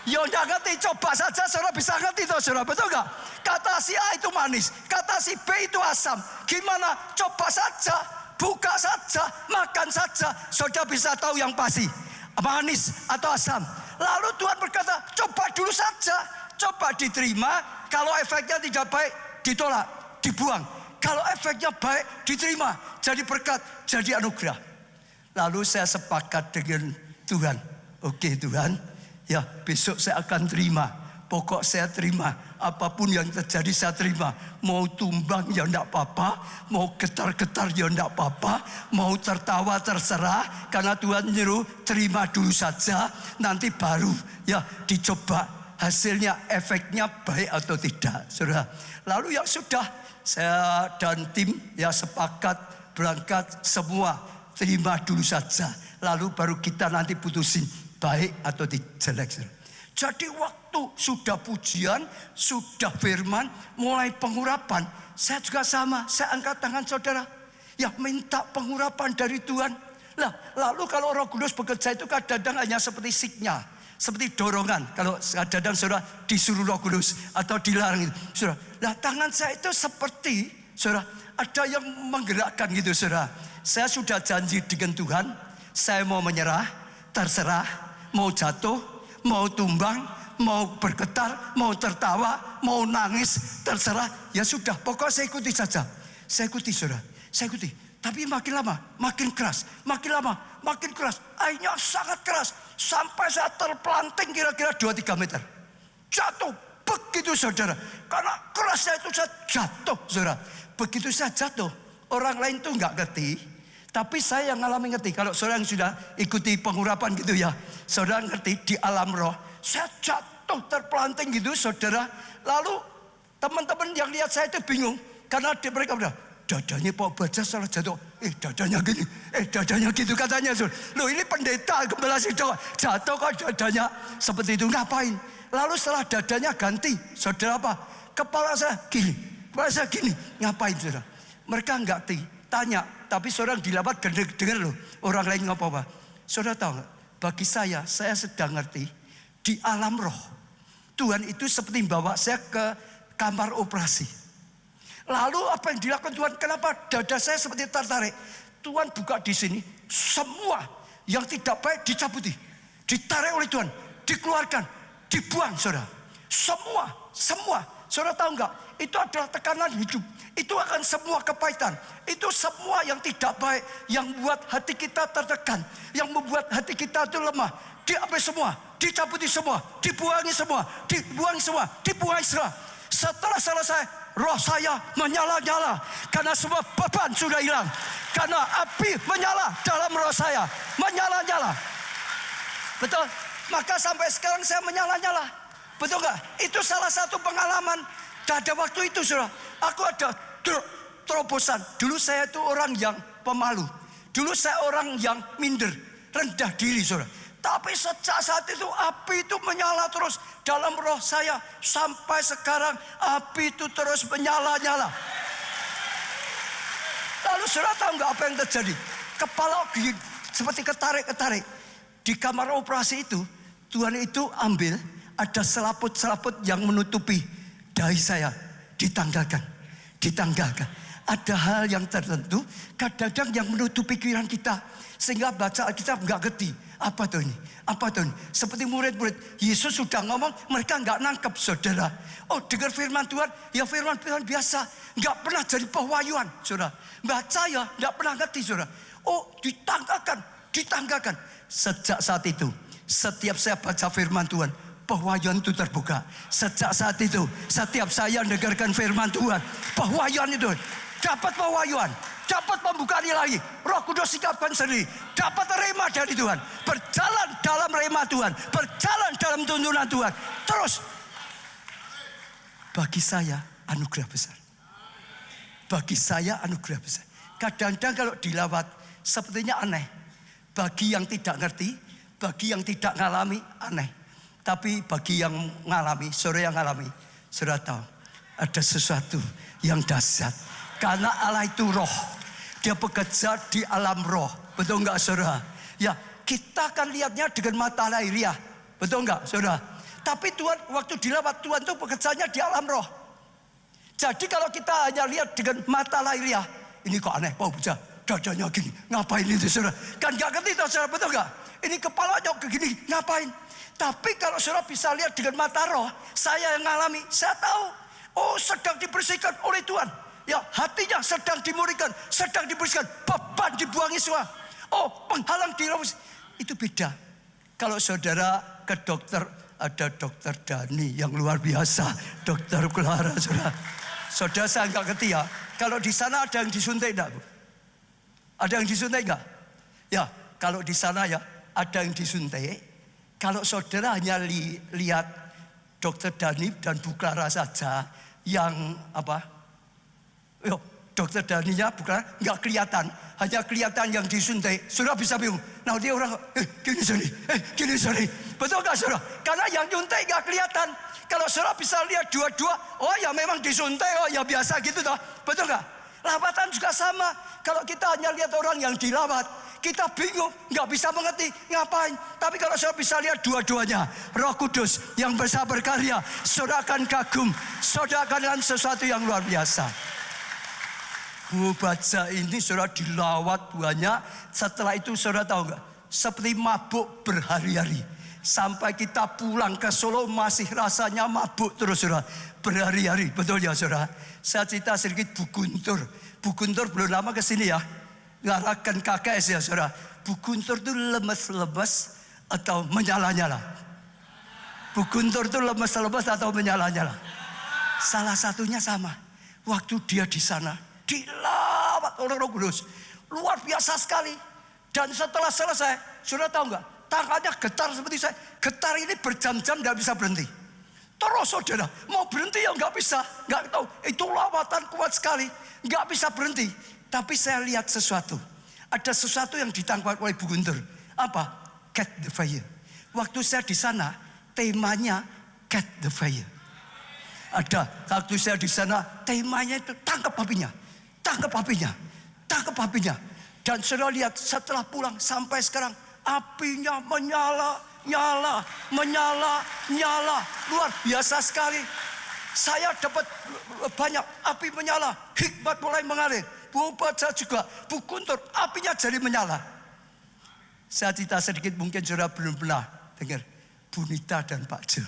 S1: Ya udah ngerti, coba saja saudara bisa ngerti toh, saudara, betul gak? Kata si A itu manis, kata si B itu asam. Gimana? Coba saja, buka saja, makan saja, saudara bisa tahu yang pasti manis atau asam. Lalu Tuhan berkata, coba dulu saja, coba diterima. Kalau efeknya tidak baik, ditolak, dibuang. Kalau efeknya baik, diterima, jadi berkat, jadi anugerah. Lalu saya sepakat dengan Tuhan. Oke Tuhan, ya besok saya akan terima Pokok saya terima. Apapun yang terjadi saya terima. Mau tumbang ya enggak apa-apa. Mau getar-getar ya enggak apa-apa. Mau tertawa terserah. Karena Tuhan nyuruh terima dulu saja. Nanti baru ya dicoba hasilnya, efeknya baik atau tidak. Saudara. Lalu ya sudah, saya dan tim ya sepakat berangkat semua. Terima dulu saja. Lalu baru kita nanti putusin baik atau jelek. Jadi waktu sudah pujian, sudah firman, mulai pengurapan. Saya juga sama, saya angkat tangan saudara. Ya minta pengurapan dari Tuhan. Lah, lalu kalau Roh Kudus bekerja itu kadang-kadang hanya seperti signal, seperti dorongan. Kalau kadang-kadang saudara disuruh Roh Kudus atau dilarang itu. Saudara, lah tangan saya itu seperti, saudara, ada yang menggerakkan gitu saudara. Saya sudah janji dengan Tuhan, saya mau menyerah, terserah, mau jatuh, mau tumbang, mau bergetar, mau tertawa, mau nangis, terserah. Ya sudah, pokoknya saya ikuti saja. Saya ikuti saudara, saya ikuti. Tapi makin lama, makin keras. Makin lama, makin keras. Airnya sangat keras. Sampai saya terpelanting kira-kira 2-3 meter. Jatuh, begitu saudara. Karena kerasnya itu saya jatuh saudara. Begitu saya jatuh, orang lain tuh nggak ngerti. Tapi saya yang ngalami ngerti. Kalau saudara yang sudah ikuti pengurapan gitu ya, saudara ngerti di alam roh. Saya jatuh terpelanting gitu saudara. Lalu teman-teman yang lihat saya itu bingung. Karena mereka bilang, dadanya Pak Baja salah jatuh. Dadanya gini, dadanya gitu katanya. Loh ini pendeta gembala situ. Jatuh kok dadanya seperti itu, ngapain? Lalu setelah dadanya ganti, saudara apa? Kepala saya gini, kepala saya gini. Ngapain saudara? Mereka nggak tanya, tapi saudara dilapat dengar loh. Orang lain ngapa apa? Saudara tahu nggak? Bagi saya sedang ngerti di alam roh. Tuhan itu seperti bawa saya ke kamar operasi. Lalu apa yang dilakukan Tuhan? Kenapa dada saya seperti tertarik? Tuhan buka di sini, semua yang tidak baik dicabuti, ditarik oleh Tuhan, dikeluarkan, dibuang saudara. Semua. Saudara tahu nggak? Itu adalah tekanan hidup. Itu akan semua kepahitan. Itu semua yang tidak baik. Yang membuat hati kita tertekan. Yang membuat hati kita itu lemah. Diambil semua. Dicabuti semua. Dibuangi semua. Dibuangi semua. Dibuangi semua. Setelah selesai, roh saya menyala-nyala. Karena semua beban sudah hilang. Karena api menyala dalam roh saya. Menyala-nyala. Betul? Maka sampai sekarang saya menyala-nyala. Betul nggak? Itu salah satu pengalaman. Pada waktu itu saudara, aku ada terobosan. Dulu saya itu orang yang pemalu. Dulu saya orang yang minder, rendah diri saudara. Tapi sejak saat itu api itu menyala terus dalam roh saya. Sampai sekarang api itu terus menyala-nyala. Lalu saudara tahu nggak apa yang terjadi? Kepala seperti ketarik-ketarik. Di kamar operasi itu, Tuhan itu ambil, ada selaput-selaput yang menutupi dahi saya, ditanggalkan. Ada hal yang tertentu, kadang-kadang yang menutupi pikiran kita, sehingga baca Alkitab nggak ngerti. Apa tuh ini? Seperti murid-murid, Yesus sudah ngomong, mereka nggak nangkep saudara. Oh dengar firman Tuhan, ya firman Tuhan biasa, nggak pernah jadi pewahyuan saudara. Baca ya nggak pernah ngerti saudara. Oh ditanggalkan. Sejak saat itu, setiap saya baca firman Tuhan, pewahyuan itu terbuka. Sejak saat itu, setiap saya dengarkan firman Tuhan, pewahyuan itu dapat pewahyuan, dapat pembukaan ilahi. Roh Kudus sikapkan sendiri, dapat rema dari Tuhan, berjalan dalam rema Tuhan, berjalan dalam tuntunan Tuhan. Terus, bagi saya anugerah besar. Bagi saya anugerah besar. Kadang-kadang kalau dilawat sepertinya aneh. Bagi yang tidak ngerti, bagi yang tidak ngalami aneh. Tapi bagi yang ngalami, saudara yang ngalami, saudara tahu ada sesuatu yang dahsyat. Karena Allah itu roh, dia bekerja di alam roh. Betul enggak saudara? Ya, kita akan lihatnya dengan mata lahiriah. Betul enggak saudara? Tapi Tuhan waktu dilawat, Tuhan itu bekerjanya di alam roh. Jadi kalau kita hanya lihat dengan mata lahiriah, ini kok aneh, Pak Baja, dadanya gini, ngapain itu saudara? Kan gak ngerti tahu saudara, betul enggak? Ini kepalanya begini, ngapain? Tapi kalau saudara bisa lihat dengan mata roh, saya yang ngalami, saya tahu, oh sedang dibersihkan oleh Tuhan. Ya hatinya sedang dimurnikan, sedang dibersihkan, beban dibuangi semua. Oh penghalang dirobos. Itu beda. Kalau saudara ke dokter ada Dokter Dani yang luar biasa, Dokter Clara, saudara. Saudara, saya nggak ngerti ya. Kalau di sana ada yang disuntik enggak, Bu? Ada yang disuntik enggak? Ya, kalau di sana ya ada yang disuntik. Kalau saudara hanya lihat Dokter Dani dan Bu Clara saja yang Yo, Dokter Daninya bukan nggak kelihatan, hanya kelihatan yang disuntik. Saudara bisa bingung. Nah dia orang gini sorry, betul nggak saudara? Karena yang nyuntik nggak kelihatan. Kalau saudara bisa lihat dua-dua, oh ya memang disuntik, oh ya biasa gitu toh, betul nggak? Lawatan juga sama. Kalau kita hanya lihat orang yang dilawat, kita bingung, nggak bisa mengerti ngapain. Tapi kalau saudara bisa lihat dua-duanya, Roh Kudus yang bisa berkarya, saudara akan kagum, saudara akan lihat sesuatu yang luar biasa. Bu Baja ini saudara dilawat banyak. Setelah itu saudara tahu nggak? Seperti mabuk berhari-hari. Sampai kita pulang ke Solo masih rasanya mabuk terus saudara. Berhari-hari, betul ya saudara? Saya cerita sedikit Bu Guntur. Bu Guntur belum lama ke sini ya. Ngarahkan KKS ya saudara. Bu Guntur itu lemes-lemes atau menyala-nyala? Bu Guntur itu lemes-lemes atau menyala-nyala? Salah satunya sama. Waktu dia di sana, dilawat oleh Roh Kudus. Luar biasa sekali. Dan setelah selesai, saudara tahu nggak? Tangannya getar seperti saya. Getar ini berjam-jam tidak bisa berhenti. Terus saudara, mau berhenti ya nggak bisa. Nggak tahu, itu lawatan kuat sekali. Nggak bisa berhenti. Tapi saya lihat sesuatu. Ada sesuatu yang ditangkap oleh Bu Guntur. Apa? Catch the fire. Waktu saya di sana, temanya catch the fire. Ada, waktu saya di sana, temanya itu tangkap apinya. Tangkap apinya. Tangkap apinya. Dan saudara lihat setelah pulang sampai sekarang, apinya menyala, nyala, menyala, nyala. Luar biasa sekali. Saya dapat banyak api menyala. Hikmat mulai mengalir. Bu Baja juga, Bu Guntur, apinya jadi menyala. Saya cerita sedikit, mungkin saudara belum pernah dengar. Bu Nita dan Pak Jo.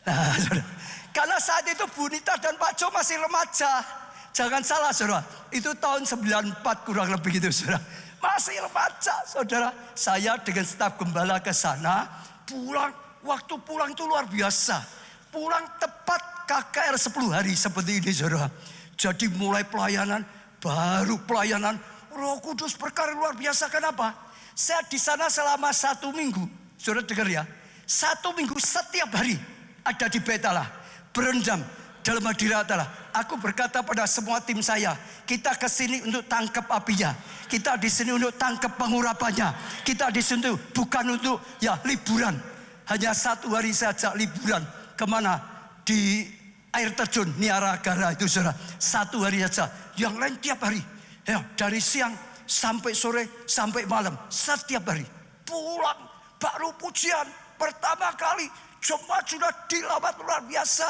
S1: Nah, saudara. Karena saat itu Bu Nita dan Pak Jo masih remaja. Jangan salah saudara. Itu tahun 94 kurang lebih gitu saudara. Masih remaja saudara. Saya dengan staf gembala ke sana. Pulang, waktu pulang itu luar biasa. Pulang tepat KKR 10 hari seperti ini saudara. Jadi mulai pelayanan, baru pelayanan. Roh Kudus berkarya luar biasa. Kenapa? Saya di sana selama 1 minggu. Saudara dengar ya. 1 minggu setiap hari ada di Betala. Berendam dalam hadirat Allah. Aku berkata pada semua tim saya, kita ke sini untuk tangkap apinya. Kita di sini untuk tangkap pengurapannya. Kita di sini bukan untuk liburan. Hanya 1 hari saja liburan. Kemana? Di air terjun Niaragara itu saudara. 1 hari saja. Yang lain tiap hari. Ya, dari siang sampai sore sampai malam. Setiap hari. Pulang baru pujian. Pertama kali jemaat sudah dilawat luar biasa.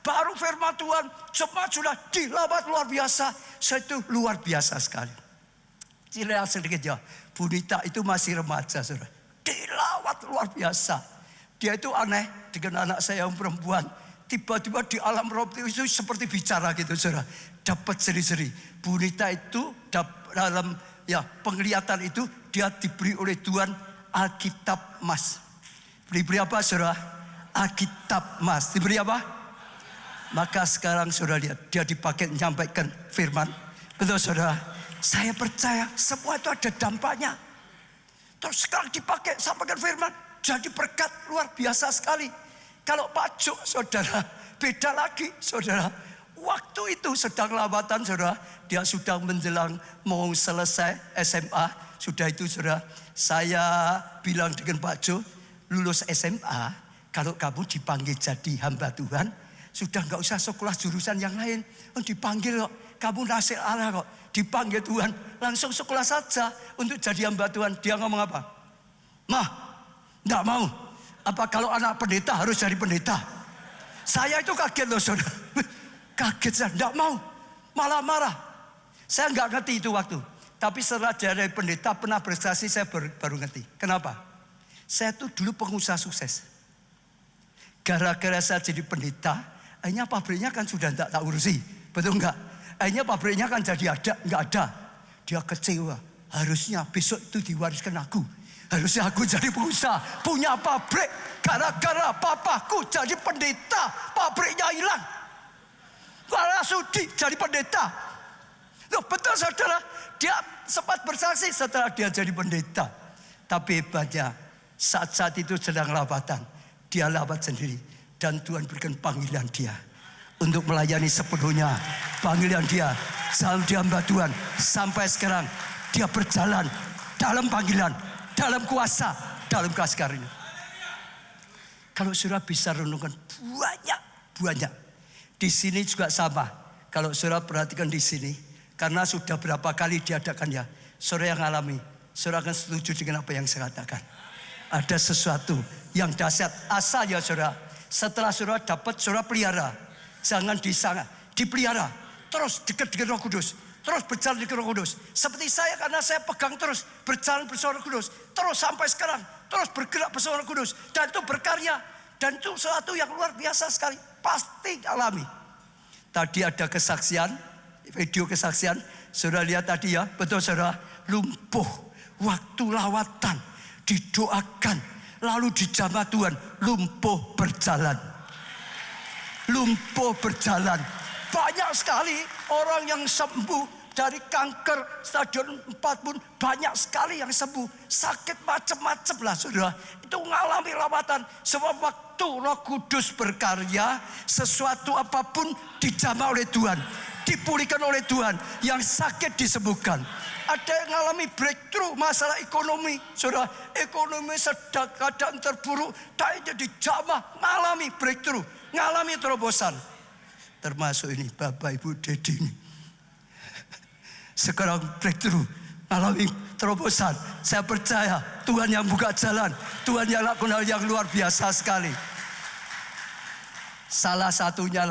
S1: Baru firman Tuhan, jemaat sudah dilawat luar biasa. Saya itu luar biasa sekali. Cerita sedikit ya. Bu Nita itu masih remaja saudara. Dilawat luar biasa. Dia itu aneh dengan anak saya yang perempuan. Tiba-tiba di alam roh itu seperti bicara gitu saudara. Dapat seri-seri. Bu Nita itu dalam penglihatan itu dia diberi oleh Tuhan Alkitab emas. Diberi apa saudara? Alkitab emas. Diberi apa? Maka sekarang saudara lihat, dia dipakai menyampaikan firman. Betul saudara? Saya percaya semua itu ada dampaknya. Terus sekarang dipakai sampaikan firman. Jadi berkat luar biasa sekali. Kalau Pak Jo saudara, beda lagi saudara. Waktu itu sedang lawatan saudara. Dia sudah menjelang mau selesai SMA. Sudah itu saudara. Saya bilang dengan Pak Jo, lulus SMA, kalau kamu dipanggil jadi hamba Tuhan, sudah nggak usah sekolah jurusan yang lain. Dipanggil kok, kamu nasib Allah kok. Dipanggil Tuhan, langsung sekolah saja untuk jadi hamba Tuhan. Dia ngomong apa? Mah, nggak mau. Apa kalau anak pendeta harus jadi pendeta? Saya itu kaget loh saudara. Kaget saya, nggak mau. Malah marah. Saya nggak ngerti itu waktu. Tapi setelah jadi pendeta pernah prestasi saya baru ngerti. Kenapa? Saya tuh dulu pengusaha sukses. Gara-gara saya jadi pendeta, akhirnya pabriknya kan sudah tidak tak urusi. Betul enggak? Akhirnya pabriknya kan jadi ada, enggak ada. Dia kecewa. Harusnya besok itu diwariskan aku. Harusnya aku jadi pengusaha, punya pabrik. Gara-gara papaku jadi pendeta, pabriknya hilang. Karena sudi jadi pendeta. Loh, betul saudara, dia sempat bersaksi setelah dia jadi pendeta. Tapi hebatnya, saat-saat itu sedang lawatan, dia lawat sendiri. Dan Tuhan berikan panggilan dia untuk melayani sepenuhnya. Panggilan dia, dia hamba Tuhan. Sampai sekarang, dia berjalan dalam panggilan, dalam kuasa, dalam kasih karunia. Kalau saudara bisa renungkan, banyak. Di sini juga sama. Kalau saudara perhatikan di sini, karena sudah berapa kali diadakan ya, saudara yang alami, saudara akan setuju dengan apa yang saya katakan. Ada sesuatu yang dahsyat. Asal ya saudara, setelah saudara dapat, saudara pelihara. Jangan disangka, dipelihara. Terus dekat dengan Roh Kudus. Terus berjalan dengan Roh Kudus. Seperti saya, karena saya pegang terus, berjalan bersama Roh Kudus. Terus sampai sekarang, terus bergerak bersama Roh Kudus. Dan itu berkarya. Dan itu sesuatu yang luar biasa sekali. Pasti alami. Tadi ada kesaksian, video kesaksian. Saudara lihat tadi ya, betul saudara. Lumpuh, waktu lawatan, didoakan. Lalu dijamah Tuhan, lumpuh berjalan. Lumpuh berjalan. Banyak sekali orang yang sembuh dari kanker stadium 4 pun banyak sekali yang sembuh. Sakit macam-macam lah saudara. Itu mengalami lawatan. Sebab waktu Roh Kudus berkarya, sesuatu apapun dijamah oleh Tuhan, dipulihkan oleh Tuhan. Yang sakit disembuhkan. Ada yang mengalami breakthrough masalah ekonomi. Saudara, ekonomi sedang keadaan terburuk. Tak dijamah, mengalami breakthrough, mengalami terobosan. Termasuk ini Bapak Ibu Dedi ini. Sekarang breakthrough, alami terobosan. Saya percaya Tuhan yang buka jalan, Tuhan yang lakukan hal yang luar biasa sekali. Salah satunya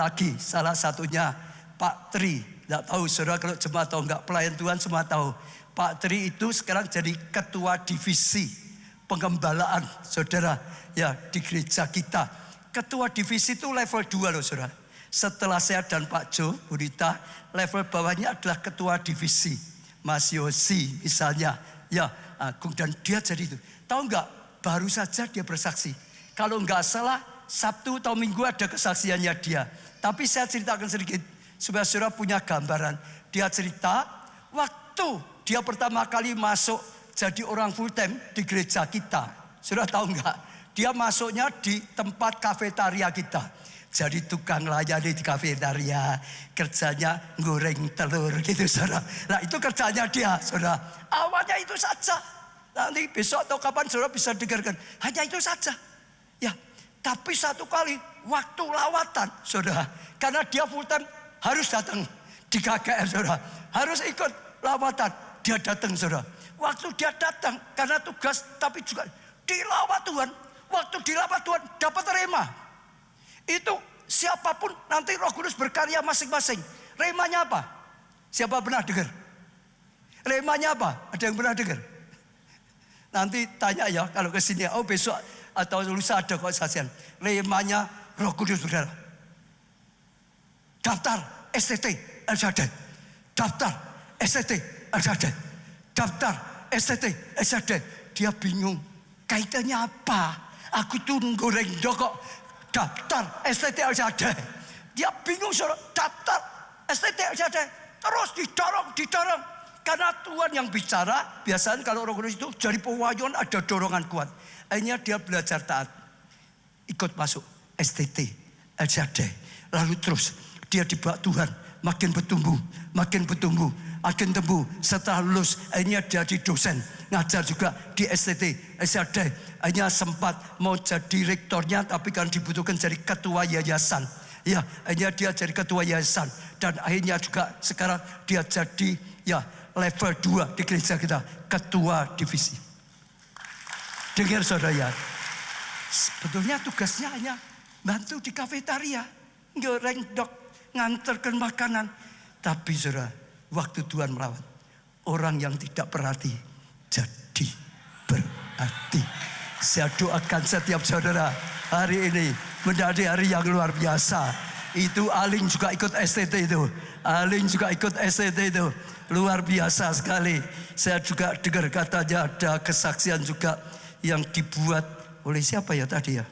S1: Pak Tri. Tidak tahu saudara kalau jemaat tahu enggak, pelayan Tuhan semua tahu. Pak Tri itu sekarang jadi ketua divisi pengembalaan saudara ya di gereja kita. Ketua divisi itu level 2 loh saudara. Setelah saya dan Pak Jo, Budita, level bawahnya adalah ketua divisi. Mas Yosi misalnya, ya Agung, dan dia jadi itu. Tahu enggak, baru saja dia bersaksi. Kalau enggak salah, Sabtu atau Minggu ada kesaksiannya dia. Tapi saya ceritakan sedikit, supaya saudara punya gambaran. Dia cerita, waktu dia pertama kali masuk jadi orang full time di gereja kita. Saudara tahu enggak, dia masuknya di tempat kafetaria kita. Jadi tukang layani di kafetaria, kerjanya goreng telur gitu saudara. Nah itu kerjanya dia saudara. Awalnya itu saja. Nanti besok atau kapan saudara bisa dengarkan. Hanya itu saja. Ya, tapi satu kali waktu lawatan saudara. Karena dia full time harus datang di KKR saudara. Harus ikut lawatan. Dia datang saudara. Waktu dia datang karena tugas tapi juga dilawat Tuhan. Waktu dilawat Tuhan dapat rema. Itu siapapun nanti Roh Kudus berkarya masing-masing. Remanya apa? Siapa pernah dengar? Remanya apa? Ada yang pernah dengar? Nanti tanya ya kalau ke sini. Oh besok atau lusa ada kok sajian. Remanya Roh Kudus berkarya. Daftar STT El Shaddai. Daftar STT El Shaddai. Daftar STT El Shaddai. Dia bingung. Kaitannya apa? Aku tuh goreng dokok. Daftar STT El Shaddai. Dia bingung saudara. Daftar STT El Shaddai. Terus didorong. Karena Tuhan yang bicara. Biasanya kalau Roh Kudus itu dari pewahyuan ada dorongan kuat. Akhirnya dia belajar taat. Ikut masuk STT El Shaddai. Lalu terus dia dibawa Tuhan. Makin bertumbuh. Akan tumbuh. Setelah lulus akhirnya jadi dosen. Ngajar juga di STT El Shaddai. Hanya sempat mau jadi rektornya, tapi kan dibutuhkan jadi ketua yayasan. Ya, akhirnya dia jadi ketua yayasan. Dan akhirnya juga sekarang dia jadi ya level 2 di gereja kita, ketua divisi. Dengar saudara ya, sebetulnya tugasnya hanya bantu di kafetaria, goreng dok, nganterkan makanan. Tapi saudara, waktu Tuhan melawan, orang yang tidak berarti jadi berarti. Saya doakan setiap saudara hari ini menjadi hari yang luar biasa. Itu Alin juga ikut STT itu. Alin juga ikut STT itu. Luar biasa sekali. Saya juga dengar katanya ada kesaksian juga yang dibuat oleh siapa ya tadi ya?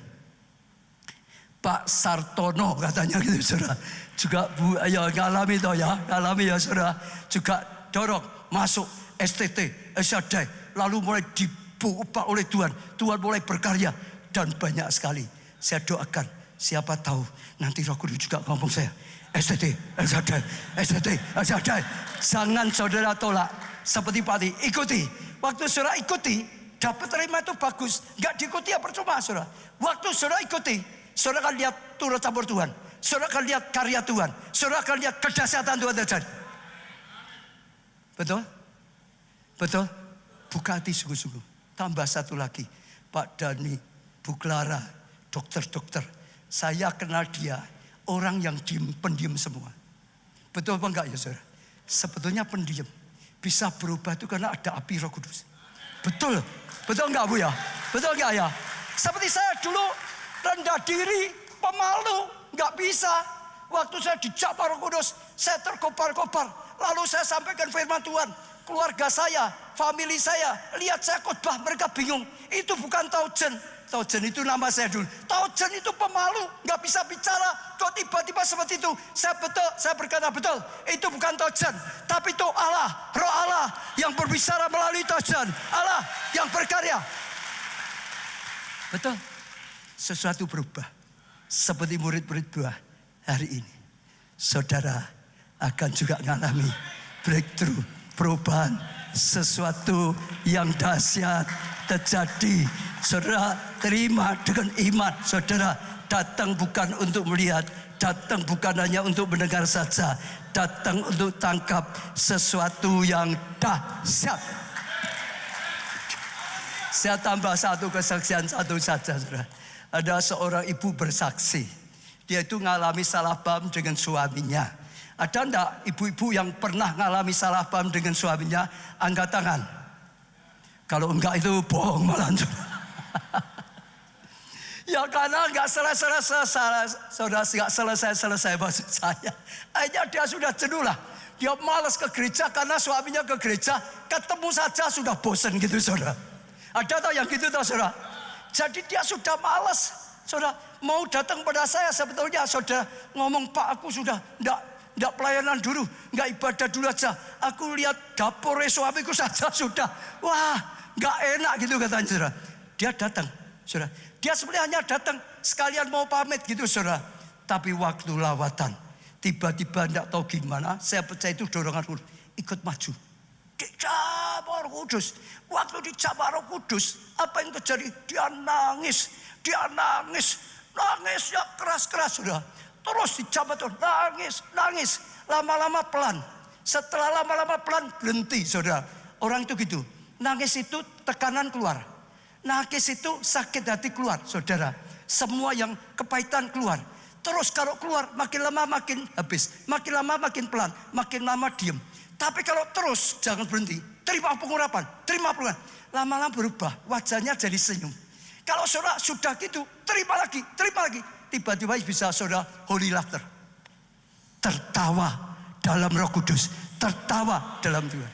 S1: Pak Sartono katanya gitu saudara. Juga ya ngalami toh ya, ngalami ya saudara. Juga dorong masuk STT, SAD. Lalu mulai dibuka oleh Tuhan. Tuhan mulai berkarya dan banyak sekali. Saya doakan, siapa tahu nanti Roh Kudus juga ngomong saya. STT, SAD, STT, SAD. Jangan saudara tolak. Seperti Pati, ikuti. Waktu saudara ikuti, dapat terima itu bagus. Enggak diikuti ya percuma saudara. Waktu saudara ikuti, saudara akan lihat turut campur Tuhan. Saudara akan lihat karya Tuhan. Saudara akan lihat kedahsyatan Tuhan terjadi. Betul? Betul? Buka hati sungguh-sungguh. Tambah satu lagi. Pak Dani, Bu Clara, dokter-dokter. Saya kenal dia. Orang yang pendiam semua. Betul apa enggak ya saudara? Sebetulnya pendiam. Bisa berubah itu karena ada api Roh Kudus. Betul. Betul enggak Bu ya? Betul enggak ya? Seperti saya dulu rendah diri, pemalu, enggak bisa. Waktu saya dicap Roh Kudus, saya terkopar-kopar. Lalu saya sampaikan firman Tuhan. Keluarga saya, famili saya, lihat saya khotbah, mereka bingung. Itu bukan Taujen. Taujen itu nama saya dulu. Taujen itu pemalu, nggak bisa bicara. Kok tiba-tiba seperti itu? Saya berkata betul. Itu bukan Taujen, tapi itu Allah, Roh Allah yang berbicara melalui Taujen. Allah yang berkarya. Betul. Sesuatu berubah. Seperti murid-murid buah hari ini. Saudara akan juga mengalami breakthrough, perubahan, sesuatu yang dahsyat terjadi. Saudara terima dengan iman. Saudara datang bukan untuk melihat, datang bukan hanya untuk mendengar saja, datang untuk tangkap sesuatu yang dahsyat. Saya tambah satu kesaksian satu saja, saudara. Ada seorang ibu bersaksi. Dia itu mengalami salah paham dengan suaminya. Ada enggak ibu-ibu yang pernah mengalami salah paham dengan suaminya? Angkat tangan. Kalau enggak itu bohong malah. Ya karena enggak saudara enggak selesai maksud saya. Akhirnya dia sudah jenuh lah. Dia malas ke gereja karena suaminya ke gereja. Ketemu saja sudah bosan gitu saudara. Ada tak yang gitu tak saudara? Jadi dia sudah malas. Saudara mau datang pada saya sebetulnya saudara ngomong, Pak aku sudah enggak pelayanan dulu, enggak ibadah dulu aja. Aku lihat dapur suamiku saja sudah. Wah enggak enak gitu katanya saudara. Dia datang saudara. Dia sebenarnya hanya datang sekalian mau pamit gitu saudara. Tapi waktu lawatan tiba-tiba enggak tahu gimana. Saya percaya itu dorongan Kudus. Ikut maju. Dicap Roh Kudus. Waktu dicap Roh Kudus, apa yang terjadi? Dia nangis. Dia nangis. Nangis ya keras-keras sudah. Terus dicap itu nangis. Lama-lama pelan. Setelah lama-lama pelan berhenti saudara. Orang itu gitu. Nangis itu tekanan keluar. Nangis itu sakit hati keluar saudara. Semua yang kepahitan keluar. Terus kalau keluar makin lama makin habis. Makin lama makin pelan. Makin lama diem. Tapi kalau terus jangan berhenti. Terima pengurapan, terima pengurapan. Lama-lama berubah, wajahnya jadi senyum. Kalau saudara sudah gitu, terima lagi. Tiba-tiba bisa saudara holy laughter. Tertawa dalam Roh Kudus. Tertawa dalam Tuhan.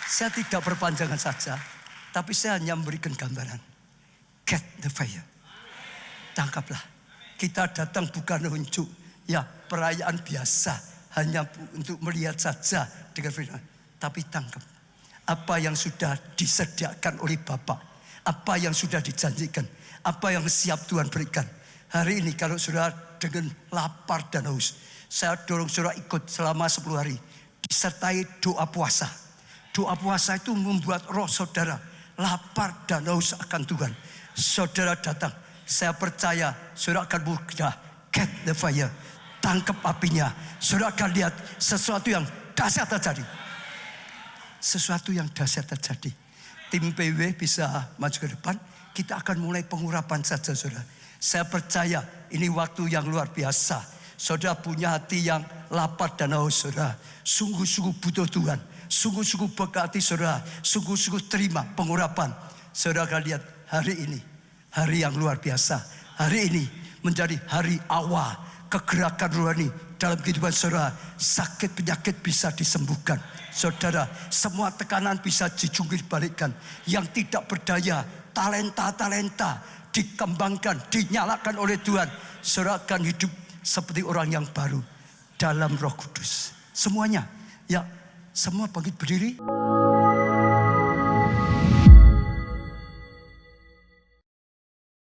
S1: Saya tidak berpanjangan saja. Tapi saya hanya memberikan gambaran. Get the fire. Tangkaplah. Kita datang bukan unjuk. Ya perayaan biasa. Hanya untuk melihat saja dengan firman. Tapi tangkap. Apa yang sudah disediakan oleh Bapa. Apa yang sudah dijanjikan. Apa yang siap Tuhan berikan. Hari ini kalau saudara dengan lapar dan haus. Saya dorong saudara ikut selama 10 hari. Disertai doa puasa. Doa puasa itu membuat roh saudara lapar dan haus akan Tuhan. Saudara datang. Saya percaya saudara akan mudah. Get the fire. Tangkap apinya. Saudara akan lihat sesuatu yang dahsyat terjadi. Sesuatu yang dahsyat terjadi. Tim PW bisa maju ke depan. Kita akan mulai pengurapan saja saudara. Saya percaya ini waktu yang luar biasa. Saudara punya hati yang lapar dan haus saudara. Sungguh-sungguh butuh Tuhan. Sungguh-sungguh berkati saudara. Sungguh-sungguh terima pengurapan. Saudara akan lihat hari ini. Hari yang luar biasa. Hari ini menjadi hari awal kegerakan rohani dalam kehidupan saudara. Sakit penyakit bisa disembuhkan. Saudara, semua tekanan bisa dijungkir balikkan. Yang tidak berdaya, talenta-talenta dikembangkan, dinyalakan oleh Tuhan. Saudara akan hidup seperti orang yang baru dalam Roh Kudus. Semuanya, ya, semua bangkit berdiri.